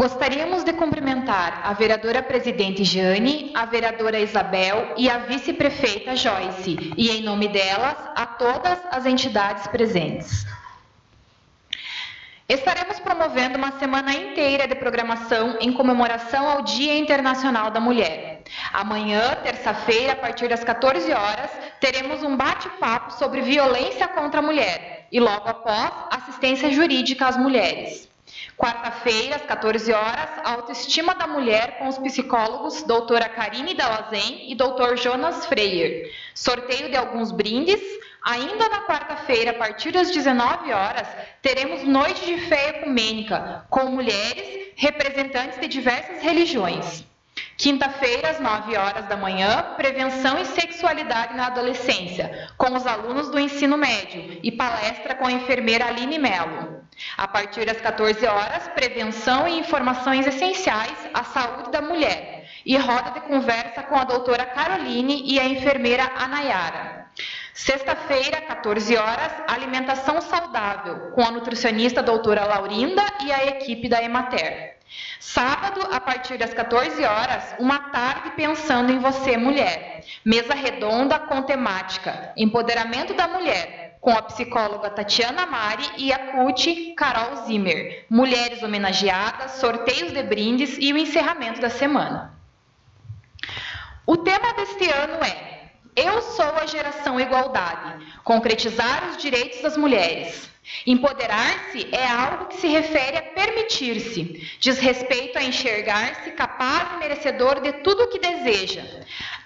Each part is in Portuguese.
Gostaríamos de cumprimentar a vereadora presidente Jane, a vereadora Isabel e a vice-prefeita Joyce, e em nome delas, a todas as entidades presentes. Estaremos promovendo uma semana inteira de programação em comemoração ao Dia Internacional da Mulher. Amanhã, terça-feira, a partir das 14 horas, teremos um bate-papo sobre violência contra a mulher e, logo após, assistência jurídica às mulheres. Quarta-feira, às 14 horas, autoestima da mulher com os psicólogos doutora Karine Dalazen e doutor Jonas Freyer. Sorteio de alguns brindes. Ainda na quarta-feira, a partir das 19 horas, teremos noite de fé ecumênica com mulheres representantes de diversas religiões. Quinta-feira, às 9 horas da manhã, prevenção e sexualidade na adolescência, com os alunos do ensino médio e palestra com a enfermeira Aline Mello. A partir das 14 horas, prevenção e informações essenciais à saúde da mulher e roda de conversa com a doutora Caroline e a enfermeira Anayara. Sexta-feira, 14 horas, alimentação saudável, com a nutricionista doutora Laurinda e a equipe da Emater. Sábado, a partir das 14 horas, uma tarde pensando em você, mulher. Mesa redonda com temática Empoderamento da Mulher, com a psicóloga Tatiana Mari e a coach Carol Zimmer. Mulheres homenageadas, sorteios de brindes e o encerramento da semana. O tema deste ano é Eu sou a geração igualdade, concretizar os direitos das mulheres. Empoderar-se é algo que se refere a permitir-se, diz respeito a enxergar-se capaz e merecedor de tudo o que deseja.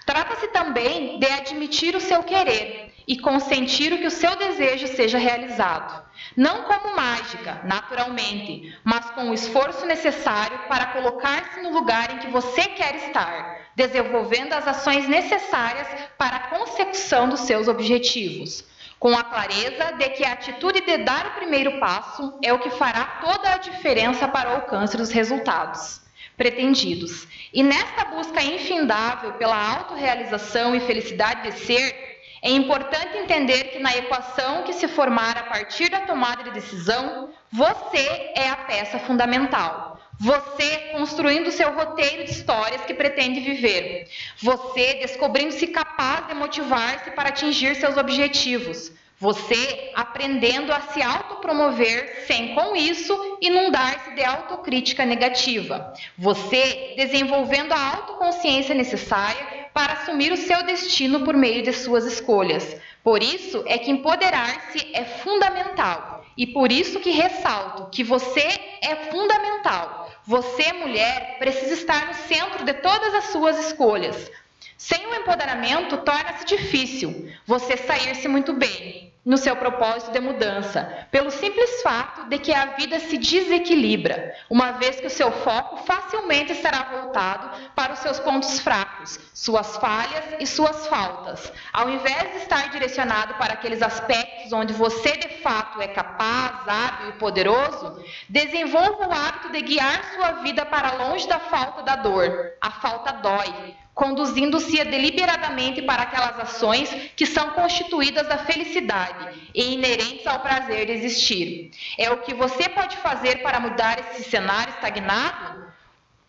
Trata-se também de admitir o seu querer e consentir o que o seu desejo seja realizado. Não como mágica, naturalmente, mas com o esforço necessário para colocar-se no lugar em que você quer estar, desenvolvendo as ações necessárias para a consecução dos seus objetivos, com a clareza de que a atitude de dar o primeiro passo é o que fará toda a diferença para o alcance dos resultados pretendidos. E nesta busca infindável pela autorrealização e felicidade de ser, é importante entender que na equação que se formar a partir da tomada de decisão, você é a peça fundamental. Você construindo seu roteiro de histórias que pretende viver. Você descobrindo-se capaz de motivar-se para atingir seus objetivos. Você aprendendo a se autopromover sem, com isso, inundar-se de autocrítica negativa. Você desenvolvendo a autoconsciência necessária para assumir o seu destino por meio de suas escolhas. Por isso é que empoderar-se é fundamental. E por isso que ressalto que você é fundamental. Você, mulher, precisa estar no centro de todas as suas escolhas. Sem o empoderamento, torna-se difícil você sair-se muito bem no seu propósito de mudança, pelo simples fato de que a vida se desequilibra, uma vez que o seu foco facilmente estará voltado para os seus pontos fracos, suas falhas e suas faltas, ao invés de estar direcionado para aqueles aspectos onde você de fato é capaz, hábil e poderoso. Desenvolva o hábito de guiar sua vida para longe da falta da dor. A falta dói, conduzindo-se deliberadamente para aquelas ações que são constituídas da felicidade e inerentes ao prazer de existir. É o que você pode fazer para mudar esse cenário estagnado?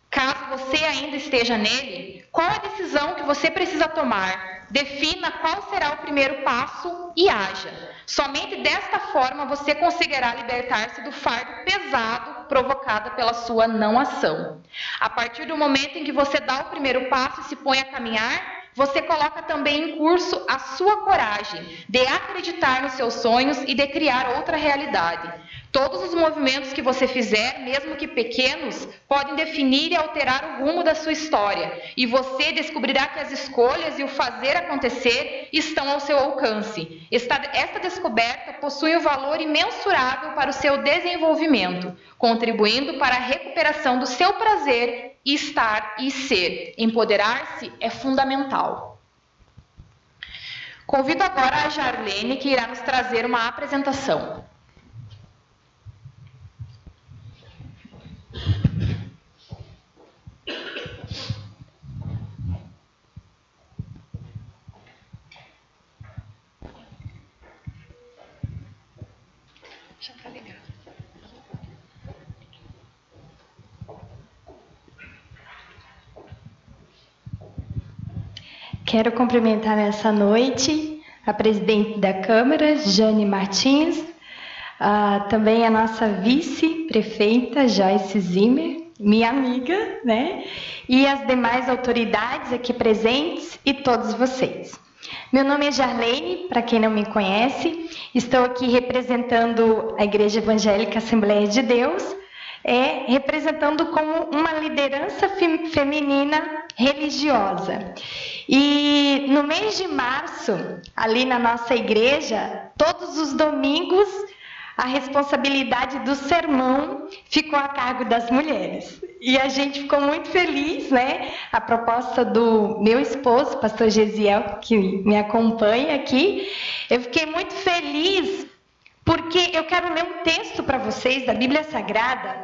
Caso você ainda esteja nele, qual a decisão que você precisa tomar? Defina qual será o primeiro passo e haja. Somente desta forma você conseguirá libertar-se do fardo pesado provocado pela sua não ação. A partir do momento em que você dá o primeiro passo e se põe a caminhar, você coloca também em curso a sua coragem de acreditar nos seus sonhos e de criar outra realidade. Todos os movimentos que você fizer, mesmo que pequenos, podem definir e alterar o rumo da sua história. E você descobrirá que as escolhas e o fazer acontecer estão ao seu alcance. Esta descoberta possui um valor imensurável para o seu desenvolvimento, contribuindo para a recuperação do seu prazer, estar e ser. Empoderar-se é fundamental. Convido agora a Jarlene, que irá nos trazer uma apresentação. Já está ligado. Quero cumprimentar nessa noite a presidente da Câmara, Jane Martins, também a nossa vice-prefeita, Joyce Zimmer, minha amiga, né? E as demais autoridades aqui presentes e todos vocês. Meu nome é Jarlene, para quem não me conhece, estou aqui representando a Igreja Evangélica Assembleia de Deus, representando como uma liderança feminina religiosa. E no mês de março, ali na nossa igreja, todos os domingos, a responsabilidade do sermão ficou a cargo das mulheres. E a gente ficou muito feliz, né? A proposta do meu esposo, pastor Gesiel, que me acompanha aqui, eu fiquei muito feliz porque eu quero ler um texto para vocês da Bíblia Sagrada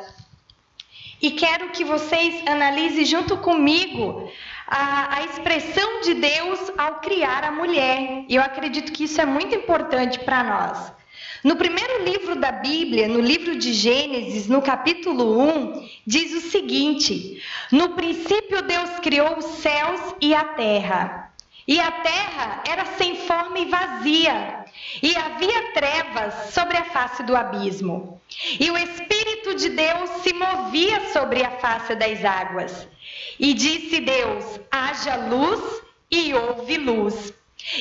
e quero que vocês analisem junto comigo a expressão de Deus ao criar a mulher. E eu acredito que isso é muito importante para nós. No primeiro livro da Bíblia, no livro de Gênesis, no capítulo 1, diz o seguinte: no princípio Deus criou os céus e a terra era sem forma e vazia, e havia trevas sobre a face do abismo. E o Espírito de Deus se movia sobre a face das águas. E disse Deus: haja luz, e houve luz.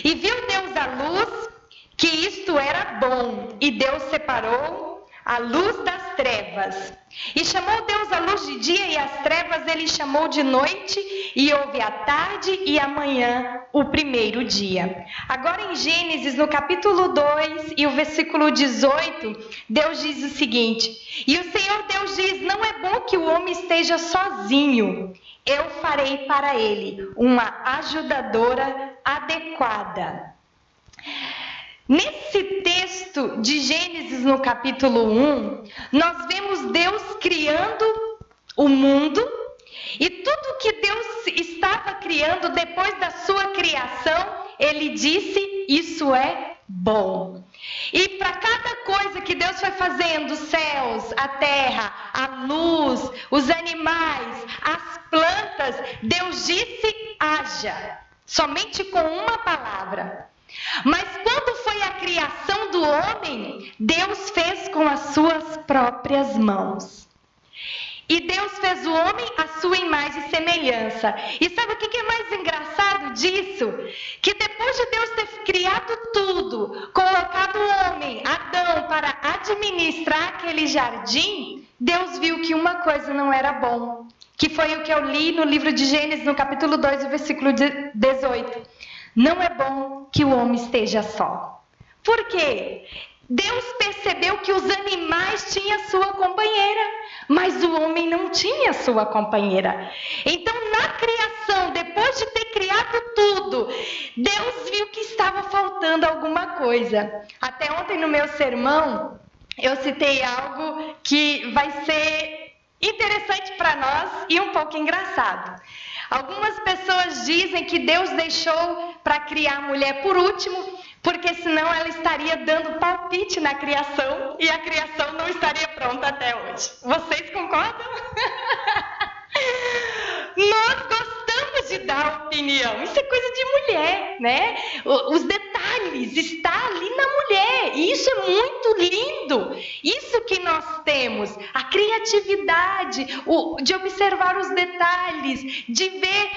E viu Deus a luz, que isto era bom, e Deus separou a luz das trevas. E chamou Deus a luz de dia e as trevas ele chamou de noite, e houve a tarde e a manhã, o primeiro dia. Agora em Gênesis, no capítulo 2 e o versículo 18, Deus diz o seguinte: e o Senhor Deus diz, não é bom que o homem esteja sozinho. Eu farei para ele uma ajudadora adequada. Nesse texto de Gênesis, no capítulo 1, nós vemos Deus criando o mundo, e tudo que Deus estava criando depois da sua criação, ele disse, isso é bom. E para cada coisa que Deus foi fazendo, os céus, a terra, a luz, os animais, as plantas, Deus disse, haja, somente com uma palavra. Mas quando foi a criação do homem, Deus fez com as suas próprias mãos. E Deus fez o homem à sua imagem e semelhança. E sabe o que é mais engraçado disso? Que depois de Deus ter criado tudo, colocado o homem, Adão, para administrar aquele jardim, Deus viu que uma coisa não era bom. Que foi o que eu li no livro de Gênesis, no capítulo 2, o versículo 18. Não é bom que o homem esteja só. Por quê? Deus percebeu que os animais tinham sua companheira, mas o homem não tinha sua companheira. Então, na criação, depois de ter criado tudo, Deus viu que estava faltando alguma coisa. Até ontem no meu sermão, eu citei algo que vai ser interessante para nós e um pouco engraçado. Algumas pessoas dizem que Deus deixou para criar a mulher por último, porque senão ela estaria dando palpite na criação e a criação não estaria pronta até hoje. Vocês concordam? Nós gostamos de dar opinião, isso é coisa de mulher, né? Os detalhes estão ali na mulher, e isso é muito lindo. Isso que nós temos, a criatividade, de observar os detalhes, de ver,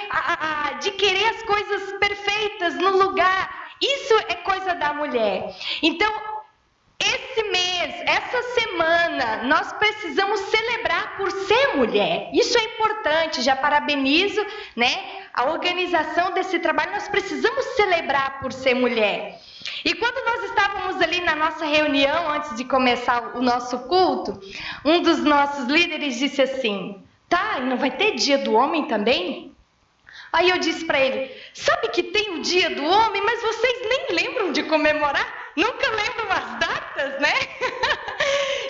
de querer as coisas perfeitas no lugar. Isso é coisa da mulher. Então, esse mês, essa semana, nós precisamos celebrar por ser mulher. Isso é importante, já parabenizo, né, a organização desse trabalho. Nós precisamos celebrar por ser mulher. E quando nós estávamos ali na nossa reunião, antes de começar o nosso culto, um dos nossos líderes disse assim, tá, e não vai ter dia do homem também? Aí eu disse para ele, sabe que tem o dia do homem, mas vocês nem lembram de comemorar? Nunca lembram as datas, né?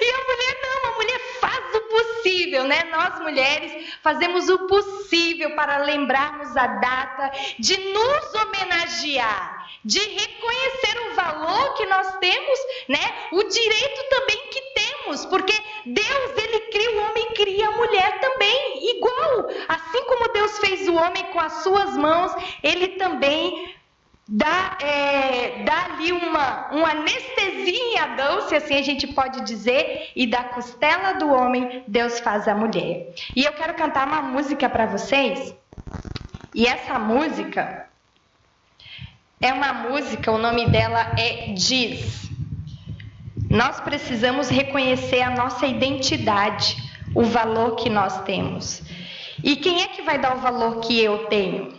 E a mulher não, a mulher faz o possível, né? Nós mulheres fazemos o possível para lembrarmos a data, de nos homenagear, de reconhecer o valor que nós temos, né? O direito também que temos, porque Deus, ele cria o homem e cria a mulher também, igual. Assim como Deus fez o homem com as suas mãos, ele também dá ali uma anestesia em Adão, se assim a gente pode dizer, e da costela do homem, Deus faz a mulher. E eu quero cantar uma música para vocês, e essa música é uma música, o nome dela é Diz. Nós precisamos reconhecer a nossa identidade, o valor que nós temos. E quem é que vai dar o valor que eu tenho?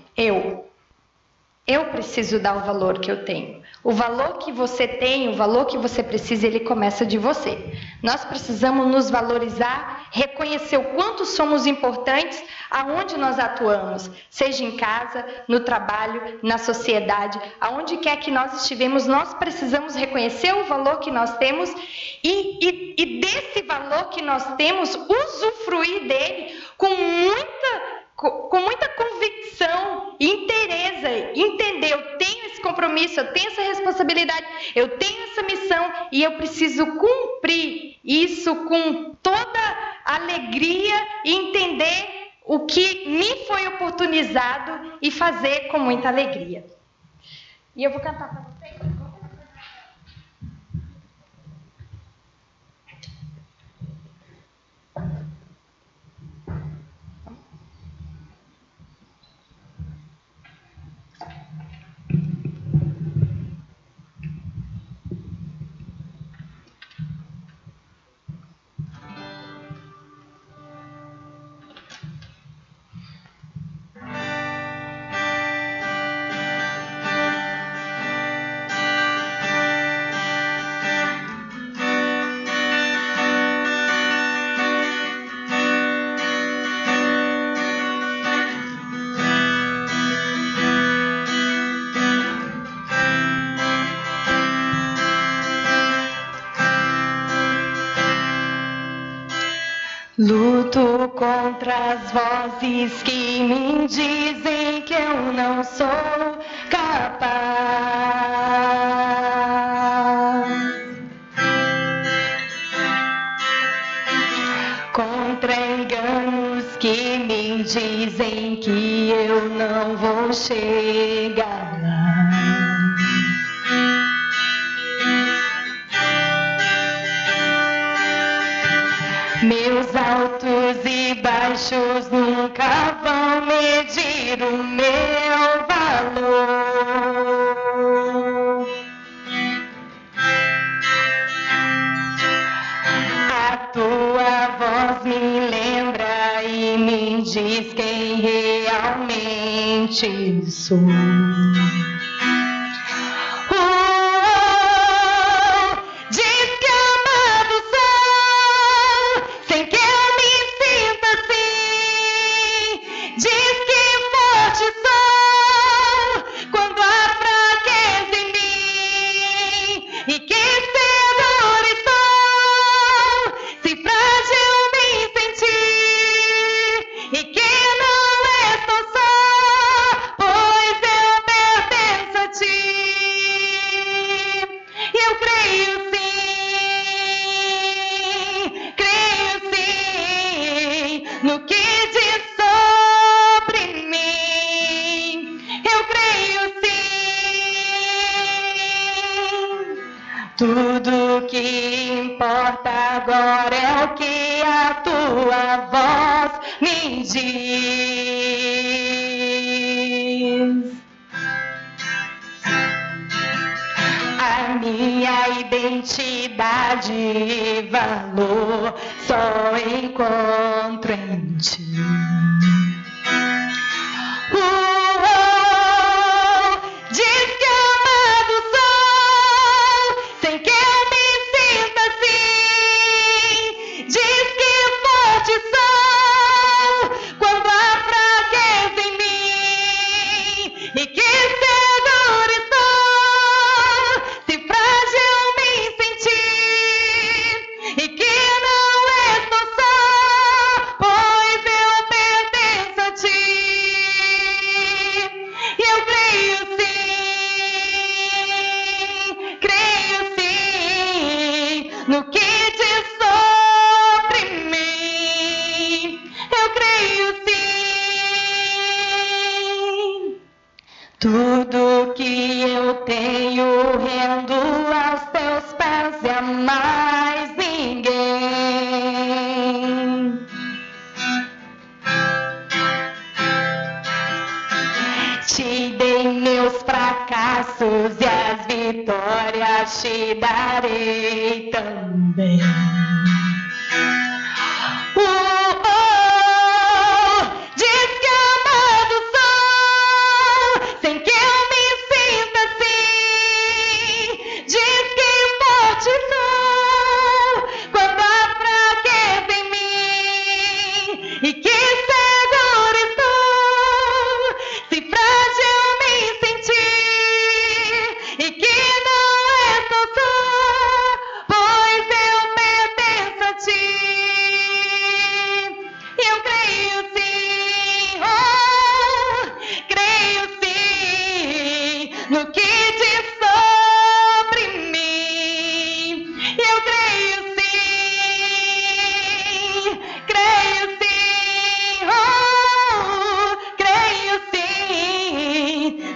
Eu preciso dar o valor que eu tenho. O valor que você tem, o valor que você precisa, ele começa de você. Nós precisamos nos valorizar, reconhecer o quanto somos importantes aonde nós atuamos, seja em casa, no trabalho, na sociedade, aonde quer que nós estivemos, nós precisamos reconhecer o valor que nós temos e desse valor que nós temos, usufruir dele com muita convicção e interesse, entender, eu tenho esse compromisso, eu tenho essa responsabilidade, eu tenho essa missão e eu preciso cumprir isso com toda alegria e entender o que me foi oportunizado e fazer com muita alegria. E eu vou cantar para vocês. Luto contra as vozes que me dizem que eu não sou capaz. Contra enganos que me dizem que eu não vou chegar lá. Meus altos e baixos nunca vão medir o meu valor. A tua voz me lembra e me diz quem realmente sou. Tudo que importa agora é o que a tua voz me diz. A minha identidade e valor só encontro em ti. Tudo que eu tenho rendo aos teus pés e a mais ninguém. Te dei meus fracassos e as vitórias te darei também.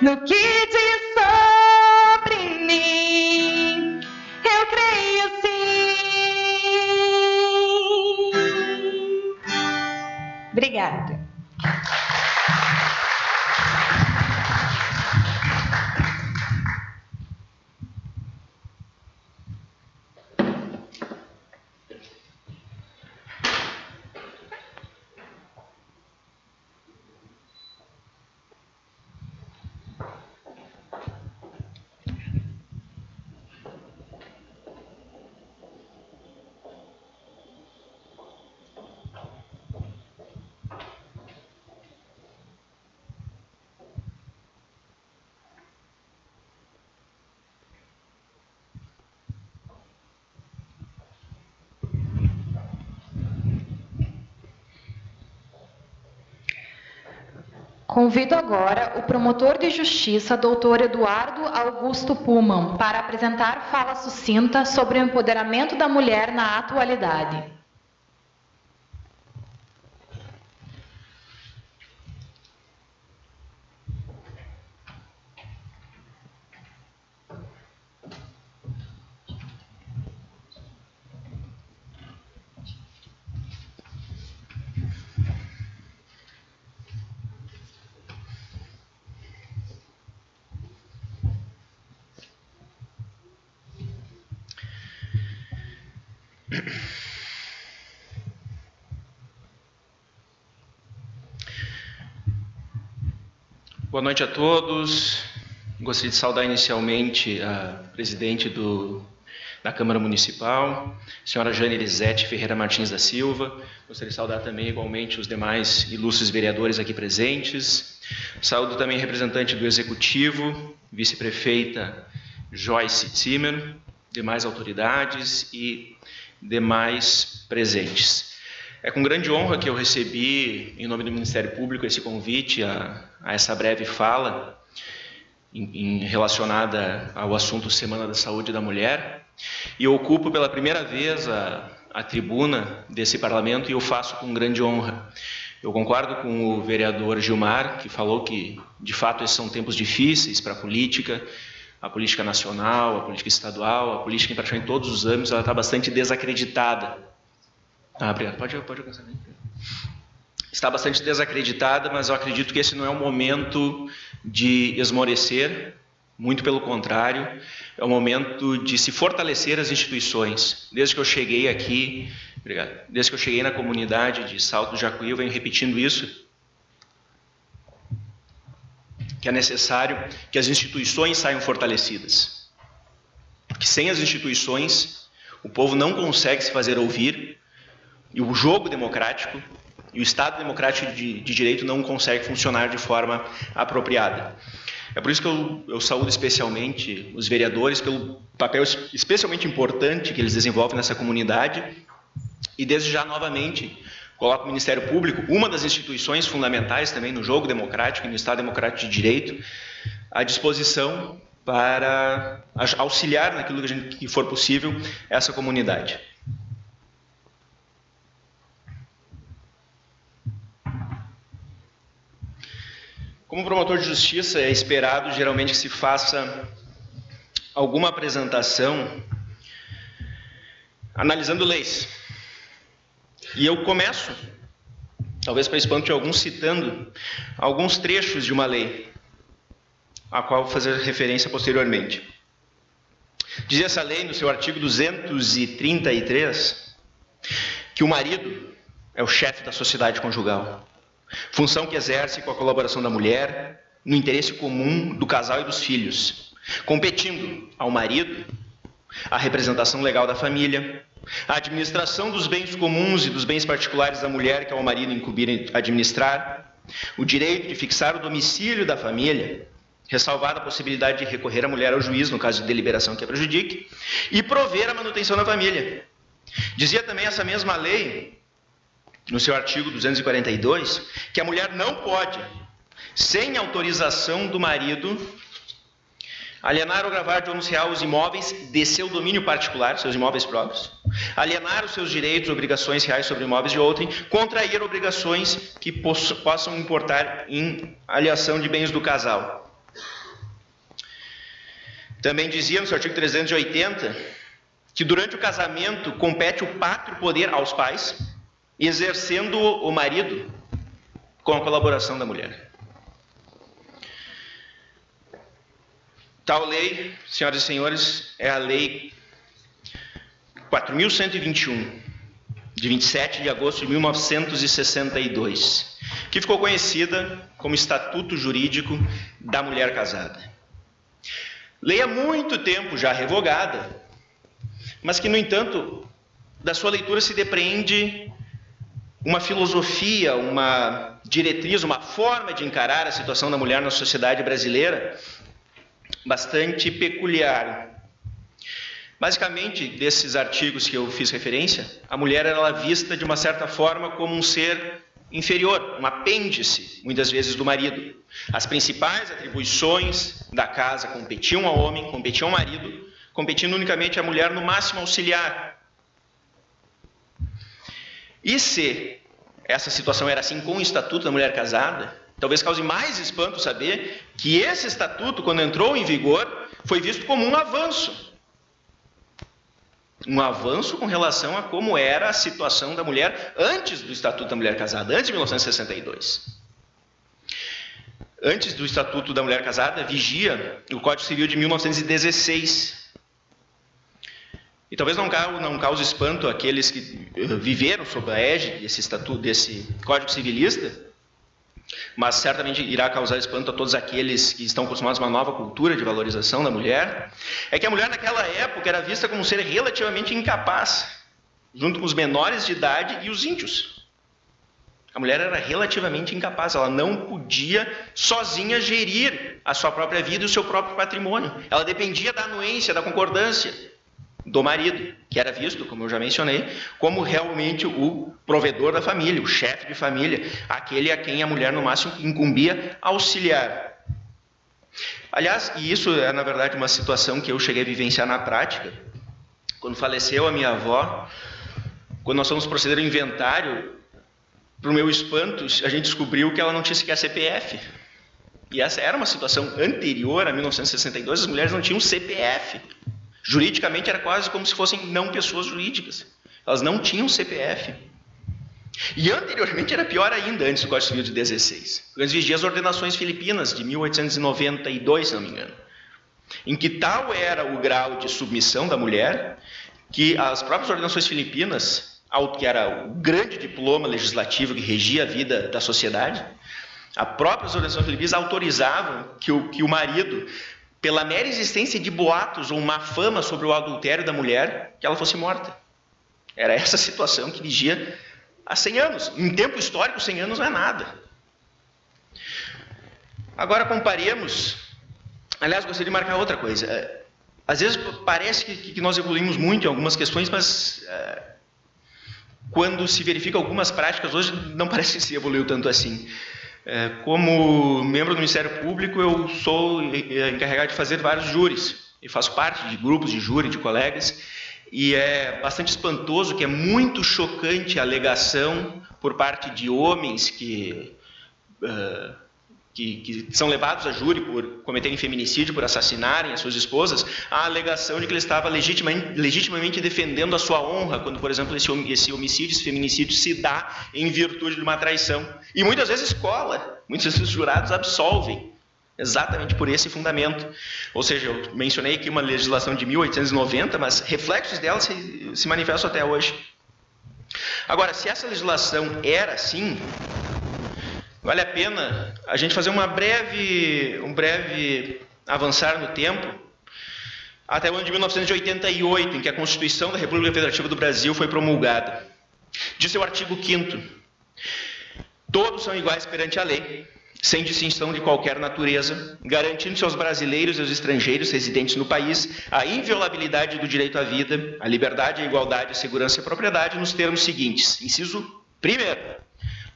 No que diz sobre mim, eu creio sim. Obrigada. Convido agora o promotor de justiça, doutor Eduardo Augusto Pullman, para apresentar fala sucinta sobre o empoderamento da mulher na atualidade. Boa noite a todos. Gostaria de saudar inicialmente a presidente da Câmara Municipal, a senhora Jane Elisete Ferreira Martins da Silva. Gostaria de saudar também igualmente os demais ilustres vereadores aqui presentes. Saúdo também a representante do Executivo, vice-prefeita Joyce Zimmer, demais autoridades e demais presentes. É com grande honra que eu recebi, em nome do Ministério Público, esse convite a essa breve fala relacionada ao assunto Semana da Saúde da Mulher, e eu ocupo pela primeira vez a tribuna desse parlamento, e eu faço com grande honra. Eu concordo com o vereador Gilmar, que falou que, de fato, esses são tempos difíceis para a política nacional, a política estadual, a política em praticamente todos os âmbitos, ela está bastante desacreditada. Obrigado. Pode alcançar. Está bastante desacreditada, mas eu acredito que esse não é o momento de esmorecer, muito pelo contrário, é o momento de se fortalecer as instituições. Desde que eu cheguei aqui, desde que eu cheguei na comunidade de Salto do Jacuí, eu venho repetindo isso, que é necessário que as instituições saiam fortalecidas. Porque sem as instituições, o povo não consegue se fazer ouvir, e o jogo democrático e o Estado democrático de direito não consegue funcionar de forma apropriada. É por isso que eu saúdo especialmente os vereadores pelo papel especialmente importante que eles desenvolvem nessa comunidade, e desde já novamente coloco o Ministério Público, uma das instituições fundamentais também no jogo democrático e no Estado democrático de direito, à disposição para auxiliar naquilo que for possível essa comunidade. Como promotor de justiça, é esperado geralmente que se faça alguma apresentação analisando leis. E eu começo, talvez para espanto de alguns, citando alguns trechos de uma lei, a qual vou fazer referência posteriormente. Diz essa lei, no seu artigo 233, que o marido é o chefe da sociedade conjugal. Função que exerce com a colaboração da mulher no interesse comum do casal e dos filhos, competindo ao marido a representação legal da família, a administração dos bens comuns e dos bens particulares da mulher que ao marido incumbir administrar, o direito de fixar o domicílio da família, ressalvada a possibilidade de recorrer a mulher ao juiz no caso de deliberação que a prejudique, e prover a manutenção da família. Dizia também essa mesma lei, no seu artigo 242, que a mulher não pode, sem autorização do marido, alienar ou gravar de ônus real os imóveis de seu domínio particular, seus imóveis próprios, alienar os seus direitos e obrigações reais sobre imóveis de outrem, contrair obrigações que possam importar em alienação de bens do casal. Também dizia no seu artigo 380 que durante o casamento compete o pátrio poder aos pais, exercendo o marido com a colaboração da mulher. Tal lei, senhoras e senhores, é a Lei 4.121, de 27 de agosto de 1962, que ficou conhecida como Estatuto Jurídico da Mulher Casada. Lei há muito tempo já revogada, mas que, no entanto, da sua leitura se depreende uma filosofia, uma diretriz, uma forma de encarar a situação da mulher na sociedade brasileira bastante peculiar. Basicamente, desses artigos que eu fiz referência, a mulher era vista de uma certa forma como um ser inferior, um apêndice, muitas vezes, do marido. As principais atribuições da casa competiam ao homem, competiam ao marido, competindo unicamente a mulher, no máximo auxiliar. E se essa situação era assim com o Estatuto da Mulher Casada, talvez cause mais espanto saber que esse estatuto, quando entrou em vigor, foi visto como um avanço. Um avanço com relação a como era a situação da mulher antes do Estatuto da Mulher Casada, antes de 1962. Antes do Estatuto da Mulher Casada, vigia o Código Civil de 1916. E talvez não cause espanto àqueles que viveram sob a égide desse estatuto, desse Código Civilista, mas certamente irá causar espanto a todos aqueles que estão acostumados a uma nova cultura de valorização da mulher, é que a mulher naquela época era vista como um ser relativamente incapaz, junto com os menores de idade e os índios. A mulher era relativamente incapaz, ela não podia sozinha gerir a sua própria vida e o seu próprio patrimônio. Ela dependia da anuência, da concordância do marido, que era visto, como eu já mencionei, como realmente o provedor da família, o chefe de família, aquele a quem a mulher no máximo incumbia auxiliar. Aliás, e isso é na verdade uma situação que eu cheguei a vivenciar na prática, quando faleceu a minha avó, quando nós fomos proceder ao inventário, para o meu espanto, a gente descobriu que ela não tinha sequer CPF. E essa era uma situação anterior a 1962, as mulheres não tinham CPF. Juridicamente era quase como se fossem não pessoas jurídicas. Elas não tinham CPF. E anteriormente era pior ainda, antes do Código Civil de 16. Antes vigia as ordenações filipinas de 1892, se não me engano. Em que tal era o grau de submissão da mulher, que as próprias ordenações filipinas, que era o grande diploma legislativo que regia a vida da sociedade, as próprias ordenações filipinas autorizavam que o marido, pela mera existência de boatos ou má fama sobre o adultério da mulher, que ela fosse morta. Era essa situação que vigia há 100 anos. Em tempo histórico, 100 anos não é nada. Agora comparemos. Aliás, gostaria de marcar outra coisa. Às vezes parece que nós evoluímos muito em algumas questões, mas quando se verifica algumas práticas hoje, não parece que se evoluiu tanto assim. Como membro do Ministério Público, eu sou encarregado de fazer vários júris, e faço parte de grupos de júri, de colegas, e é bastante espantoso, que é muito chocante a alegação por parte de homens que são levados a júri por cometerem feminicídio, por assassinarem as suas esposas, a alegação de que ele estava legitimamente defendendo a sua honra, quando, por exemplo, esse homicídio, esse feminicídio se dá em virtude de uma traição. E muitas vezes cola, muitos vezes os jurados absolvem, exatamente por esse fundamento. Ou seja, eu mencionei aqui uma legislação de 1890, mas reflexos dela se manifestam até hoje. Agora, se essa legislação era assim, vale a pena a gente fazer um breve avançar no tempo, até o ano de 1988, em que a Constituição da República Federativa do Brasil foi promulgada. Diz seu artigo 5º: todos são iguais perante a lei, sem distinção de qualquer natureza, garantindo-se aos brasileiros e aos estrangeiros residentes no país a inviolabilidade do direito à vida, a liberdade, a igualdade, a segurança e a propriedade, nos termos seguintes. Inciso 1º.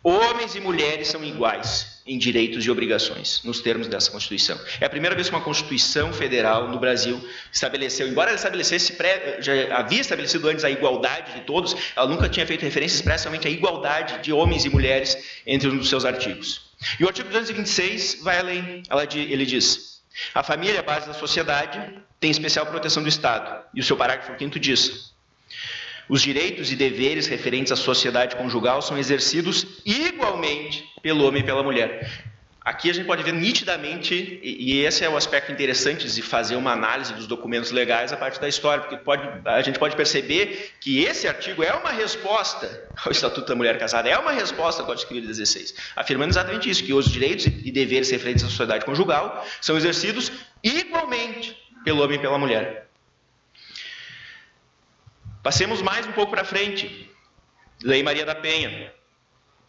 Homens e mulheres são iguais em direitos e obrigações, nos termos dessa Constituição. É a primeira vez que uma Constituição Federal no Brasil estabeleceu, embora ela estabelecesse, já havia estabelecido antes a igualdade de todos, ela nunca tinha feito referência expressamente à igualdade de homens e mulheres entre um dos seus artigos. E o artigo 226 vai além, ele diz: a família é a base da sociedade, tem especial proteção do Estado. E o seu parágrafo 5º diz: os direitos e deveres referentes à sociedade conjugal são exercidos igualmente pelo homem e pela mulher. Aqui a gente pode ver nitidamente, e esse é o aspecto interessante de fazer uma análise dos documentos legais a partir da história, porque a gente pode perceber que esse artigo é uma resposta ao Estatuto da Mulher Casada, é uma resposta ao Código Civil de 16, afirmando exatamente isso, que os direitos e deveres referentes à sociedade conjugal são exercidos igualmente pelo homem e pela mulher. Passemos mais um pouco para frente. Lei Maria da Penha.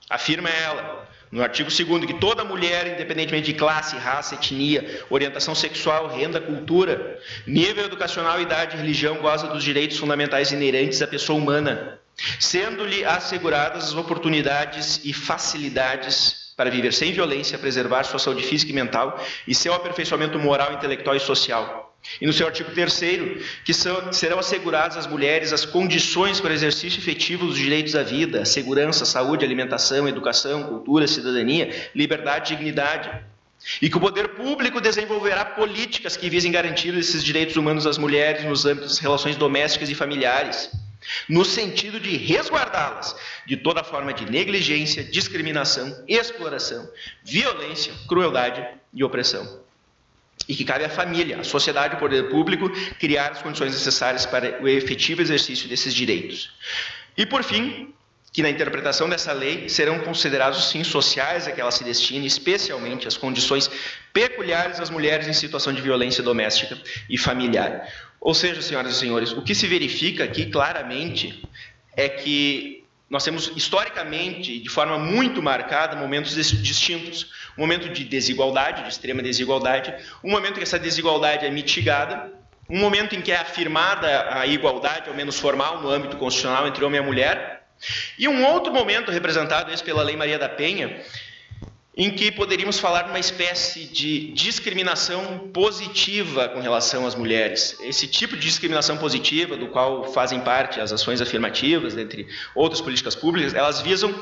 Afirma ela, no artigo 2º, que toda mulher, independentemente de classe, raça, etnia, orientação sexual, renda, cultura, nível educacional, idade e religião, goza dos direitos fundamentais inerentes à pessoa humana, sendo-lhe asseguradas as oportunidades e facilidades para viver sem violência, preservar sua saúde física e mental e seu aperfeiçoamento moral, intelectual e social. E no seu artigo 3º, que serão asseguradas às mulheres as condições para o exercício efetivo dos direitos à vida, segurança, saúde, alimentação, educação, cultura, cidadania, liberdade e dignidade. E que o poder público desenvolverá políticas que visem garantir esses direitos humanos às mulheres nos âmbitos das relações domésticas e familiares, no sentido de resguardá-las de toda forma de negligência, discriminação, exploração, violência, crueldade e opressão. E que cabe à família, à sociedade e ao poder público criar as condições necessárias para o efetivo exercício desses direitos. E, por fim, que na interpretação dessa lei serão considerados os fins sociais a que ela se destine, especialmente as condições peculiares às mulheres em situação de violência doméstica e familiar. Ou seja, senhoras e senhores, o que se verifica aqui claramente é que nós temos, historicamente, de forma muito marcada, momentos distintos. Um momento de desigualdade, de extrema desigualdade, um momento em que essa desigualdade é mitigada, um momento em que é afirmada a igualdade, ao menos formal, no âmbito constitucional entre homem e mulher, e um outro momento representado pela Lei Maria da Penha, em que poderíamos falar de uma espécie de discriminação positiva com relação às mulheres. Esse tipo de discriminação positiva, do qual fazem parte as ações afirmativas, entre outras políticas públicas, elas visam,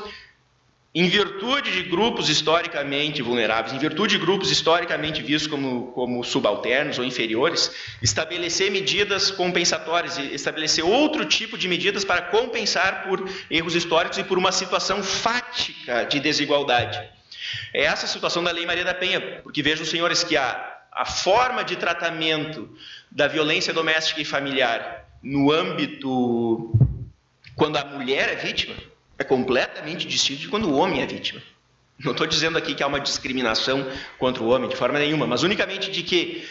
em virtude de grupos historicamente vulneráveis, em virtude de grupos historicamente vistos como subalternos ou inferiores, estabelecer medidas compensatórias, estabelecer outro tipo de medidas para compensar por erros históricos e por uma situação fática de desigualdade. É essa a situação da Lei Maria da Penha, porque vejam, senhores, que a forma de tratamento da violência doméstica e familiar no âmbito quando a mulher é vítima é completamente distinto de quando o homem é vítima. Não estou dizendo aqui que há uma discriminação contra o homem, de forma nenhuma, mas unicamente de que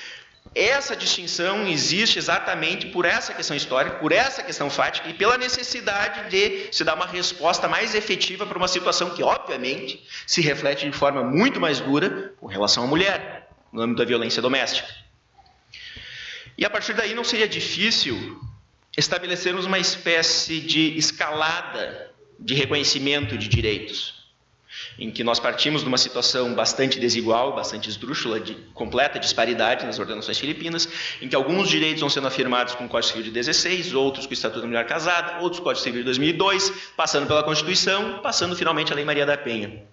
essa distinção existe exatamente por essa questão histórica, por essa questão fática e pela necessidade de se dar uma resposta mais efetiva para uma situação que, obviamente, se reflete de forma muito mais dura com relação à mulher, no âmbito da violência doméstica. E a partir daí não seria difícil estabelecermos uma espécie de escalada de reconhecimento de direitos, em que nós partimos de uma situação bastante desigual, bastante esdrúxula, de completa disparidade nas ordenações filipinas, em que alguns direitos vão sendo afirmados com o Código Civil de 16, outros com o Estatuto da Mulher Casada, outros com o Código Civil de 2002, passando pela Constituição, passando finalmente a Lei Maria da Penha.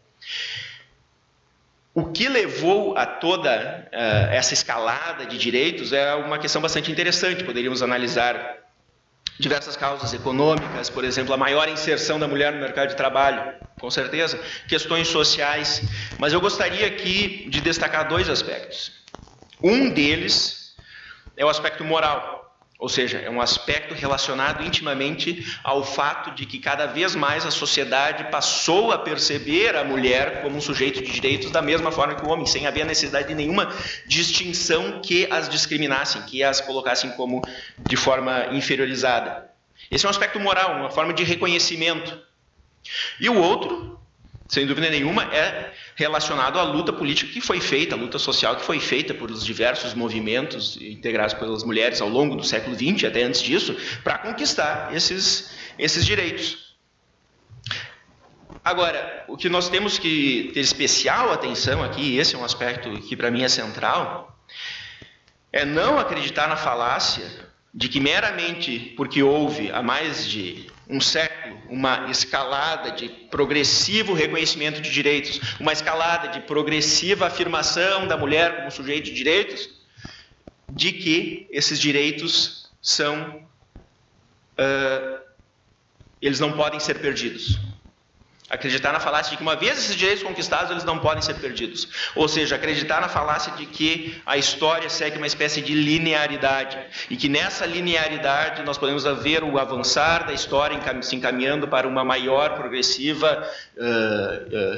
O que levou a toda essa escalada de direitos é uma questão bastante interessante. Poderíamos analisar diversas causas econômicas, por exemplo, a maior inserção da mulher no mercado de trabalho, com certeza, questões sociais, mas eu gostaria aqui de destacar dois aspectos. Um deles é o aspecto moral, ou seja, é um aspecto relacionado intimamente ao fato de que cada vez mais a sociedade passou a perceber a mulher como um sujeito de direitos da mesma forma que o homem, sem haver necessidade de nenhuma distinção que as discriminassem, que as colocassem como de forma inferiorizada. Esse é um aspecto moral, uma forma de reconhecimento. E o outro, sem dúvida nenhuma, é relacionado à luta política que foi feita, a luta social que foi feita pelos diversos movimentos integrados pelas mulheres ao longo do século XX, até antes disso, para conquistar esses direitos. Agora, o que nós temos que ter especial atenção aqui, e esse é um aspecto que para mim é central, é não acreditar na falácia de que meramente porque houve há mais de um século uma escalada de progressivo reconhecimento de direitos, uma escalada de progressiva afirmação da mulher como sujeito de direitos, de que esses direitos eles não podem ser perdidos. Acreditar na falácia de que uma vez esses direitos conquistados, eles não podem ser perdidos. Ou seja, acreditar na falácia de que a história segue uma espécie de linearidade e que nessa linearidade nós podemos ver o avançar da história se encaminhando para uma maior progressiva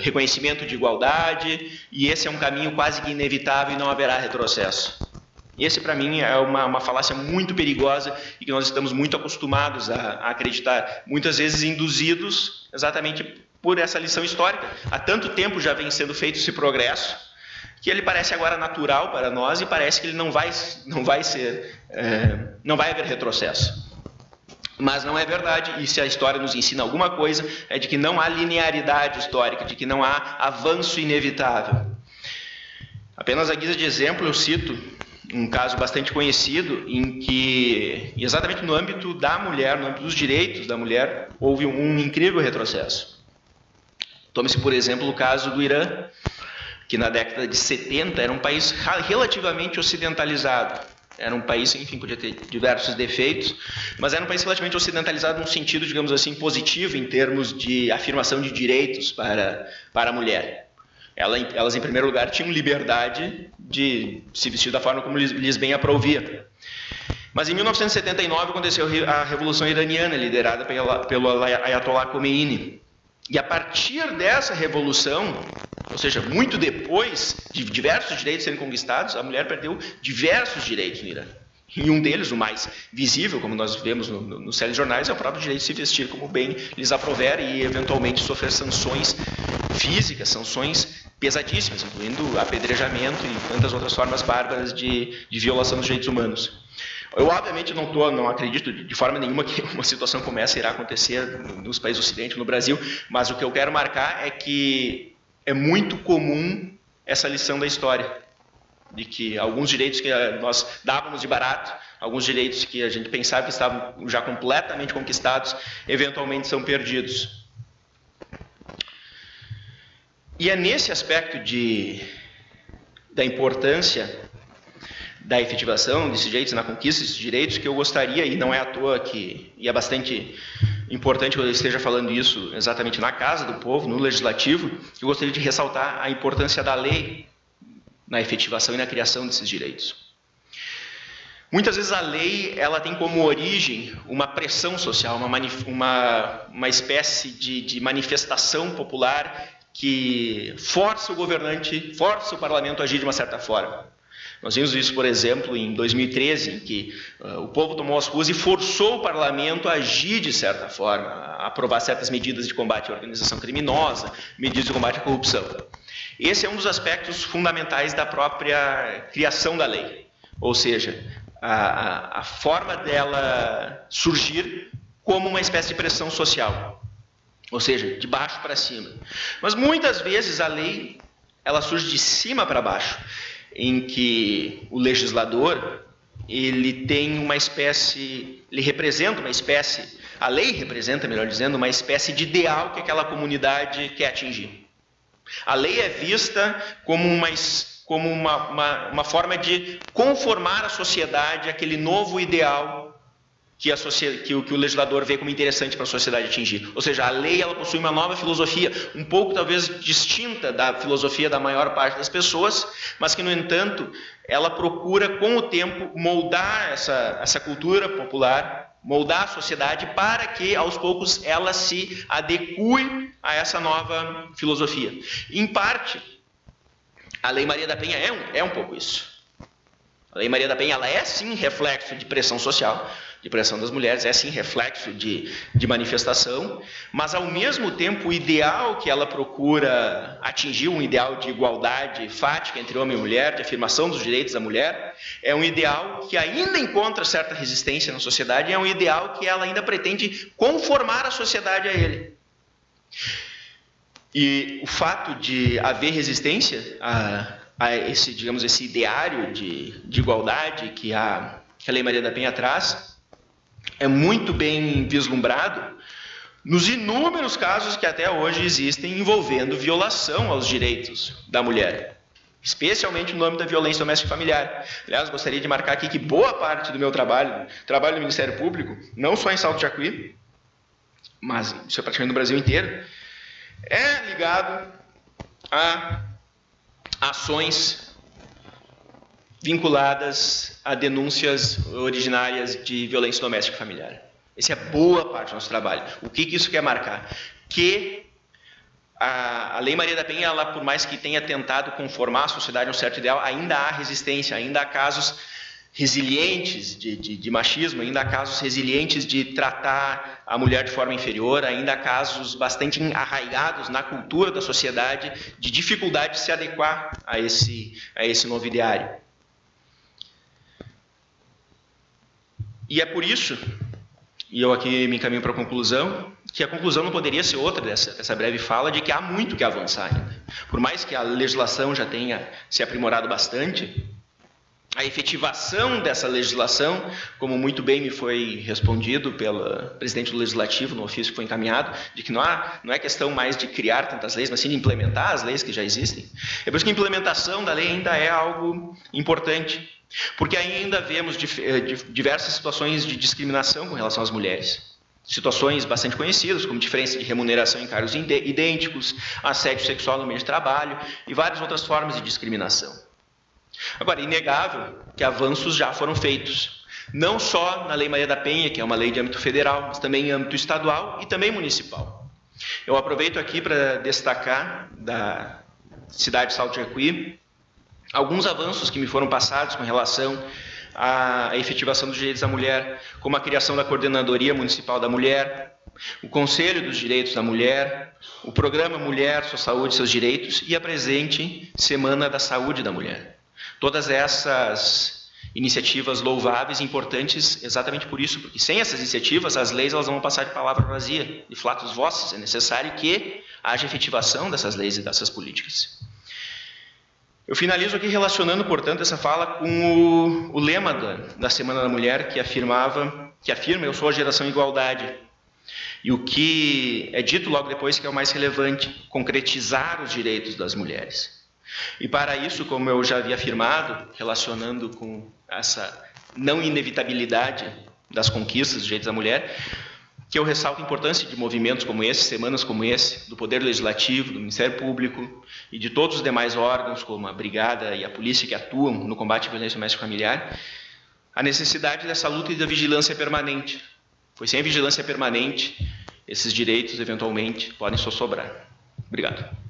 reconhecimento de igualdade, e esse é um caminho quase que inevitável e não haverá retrocesso. Esse, para mim, é uma falácia muito perigosa e que nós estamos muito acostumados a acreditar, muitas vezes induzidos exatamente por essa lição histórica. Há tanto tempo já vem sendo feito esse progresso que ele parece agora natural para nós e parece que ele não vai haver retrocesso. Mas não é verdade, e se a história nos ensina alguma coisa, é de que não há linearidade histórica, de que não há avanço inevitável. Apenas à guisa de exemplo, eu cito um caso bastante conhecido em que, exatamente no âmbito da mulher, no âmbito dos direitos da mulher, houve um incrível retrocesso. Tome-se, por exemplo, o caso do Irã, que na década de 70 era um país relativamente ocidentalizado. Era um país, enfim, podia ter diversos defeitos, mas era um país relativamente ocidentalizado num sentido, digamos assim, positivo em termos de afirmação de direitos para a mulher. Elas, em primeiro lugar, tinham liberdade de se vestir da forma como lhes bem aprovia. Mas em 1979 aconteceu a Revolução Iraniana, liderada pelo Ayatollah Khomeini. E a partir dessa revolução, ou seja, muito depois de diversos direitos serem conquistados, a mulher perdeu diversos direitos no Irã. E um deles, o mais visível, como nós vemos nos telejornais, é o próprio direito de se vestir como bem lhes aprouver e, eventualmente, sofrer sanções físicas, sanções pesadíssimas, incluindo apedrejamento e tantas outras formas bárbaras de violação dos direitos humanos. Eu, obviamente, não acredito de forma nenhuma que uma situação como essa irá acontecer nos países ocidentes, no Brasil, mas o que eu quero marcar é que é muito comum essa lição da história, de que alguns direitos que nós dávamos de barato, alguns direitos que a gente pensava que estavam já completamente conquistados, eventualmente são perdidos. E é nesse aspecto da importância da efetivação desses direitos, na conquista desses direitos, que eu gostaria, e não é à toa que, e é bastante importante que eu esteja falando isso exatamente na Casa do Povo, no Legislativo, que eu gostaria de ressaltar a importância da lei na efetivação e na criação desses direitos. Muitas vezes a lei ela tem como origem uma pressão social, uma espécie de manifestação popular que força o governante, força o parlamento a agir de uma certa forma. Nós vimos isso, por exemplo, em 2013, em que o povo tomou as ruas e forçou o parlamento a agir de certa forma, a aprovar certas medidas de combate à organização criminosa, medidas de combate à corrupção. Esse é um dos aspectos fundamentais da própria criação da lei, ou seja, a forma dela surgir como uma espécie de pressão social, ou seja, de baixo para cima. Mas muitas vezes a lei ela surge de cima para baixo, em que o legislador ele tem uma espécie, ele representa uma espécie, a lei representa, melhor dizendo, uma espécie de ideal que aquela comunidade quer atingir. A lei é vista como uma forma de conformar a sociedade àquele novo ideal que o legislador vê como interessante para a sociedade atingir. Ou seja, a lei ela possui uma nova filosofia, um pouco talvez distinta da filosofia da maior parte das pessoas, mas que, no entanto, ela procura, com o tempo, moldar essa cultura popular, moldar a sociedade para que, aos poucos, ela se adeque a essa nova filosofia. Em parte, a Lei Maria da Penha é um pouco isso. A Lei Maria da Penha ela é, sim, reflexo de pressão social, de pressão das mulheres, é, sim, reflexo de manifestação, mas, ao mesmo tempo, o ideal que ela procura atingir, um ideal de igualdade fática entre homem e mulher, de afirmação dos direitos da mulher, é um ideal que ainda encontra certa resistência na sociedade, é um ideal que ela ainda pretende conformar a sociedade a ele. E o fato de haver resistência a esse, digamos, esse ideário de igualdade que a Lei Maria da Penha traz é muito bem vislumbrado nos inúmeros casos que até hoje existem envolvendo violação aos direitos da mulher, especialmente no âmbito da violência doméstica e familiar. Aliás, gostaria de marcar aqui que boa parte do meu trabalho do Ministério Público, não só em Salto de Jacuí, mas isso é praticamente no Brasil inteiro, é ligado a ações vinculadas a denúncias originárias de violência doméstica e familiar. Essa é boa parte do nosso trabalho. O que isso quer marcar? Que a Lei Maria da Penha, ela, por mais que tenha tentado conformar a sociedade a um certo ideal, ainda há resistência, ainda há casos resilientes de machismo, ainda há casos resilientes de tratar a mulher de forma inferior, ainda há casos bastante arraigados na cultura da sociedade de dificuldade de se adequar a esse novo ideário. E é por isso e eu aqui me encaminho para a conclusão, que a conclusão não poderia ser outra dessa breve fala, de que há muito que avançar ainda. Por mais que a legislação já tenha se aprimorado bastante, a efetivação dessa legislação, como muito bem me foi respondido pela presidente do Legislativo no ofício que foi encaminhado, de que não é questão mais de criar tantas leis, mas sim de implementar as leis que já existem. É por isso que a implementação da lei ainda é algo importante, porque ainda vemos diversas situações de discriminação com relação às mulheres. Situações bastante conhecidas, como diferença de remuneração em cargos idênticos, assédio sexual no meio de trabalho e várias outras formas de discriminação. Agora, é inegável que avanços já foram feitos, não só na Lei Maria da Penha, que é uma lei de âmbito federal, mas também em âmbito estadual e também municipal. Eu aproveito aqui para destacar da cidade de Salto de Jacuí alguns avanços que me foram passados com relação à efetivação dos direitos da mulher, como a criação da Coordenadoria Municipal da Mulher, o Conselho dos Direitos da Mulher, o Programa Mulher, Sua Saúde e Seus Direitos e a presente Semana da Saúde da Mulher. Todas essas iniciativas louváveis e importantes exatamente por isso, porque sem essas iniciativas as leis elas vão passar de palavra vazia, de flatos vossos. É necessário que haja efetivação dessas leis e dessas políticas. Eu finalizo aqui relacionando, portanto, essa fala com o lema da Semana da Mulher, que afirma: eu sou a geração igualdade. E o que é dito logo depois, que é o mais relevante: concretizar os direitos das mulheres. E para isso, como eu já havia afirmado, relacionando com essa não inevitabilidade das conquistas dos direitos da mulher, que eu ressalto a importância de movimentos como esse, semanas como esse, do Poder Legislativo, do Ministério Público e de todos os demais órgãos, como a Brigada e a Polícia, que atuam no combate à violência doméstica e familiar, a necessidade dessa luta e da vigilância permanente. Pois sem a vigilância permanente, esses direitos, eventualmente, podem só sobrar. Obrigado.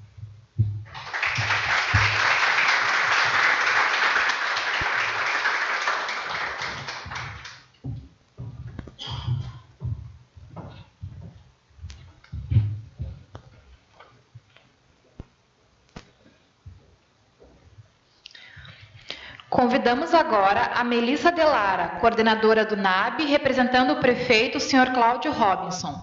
Convidamos agora a Melissa Delara, coordenadora do NAB, representando o prefeito, o Sr. Cláudio Robinson.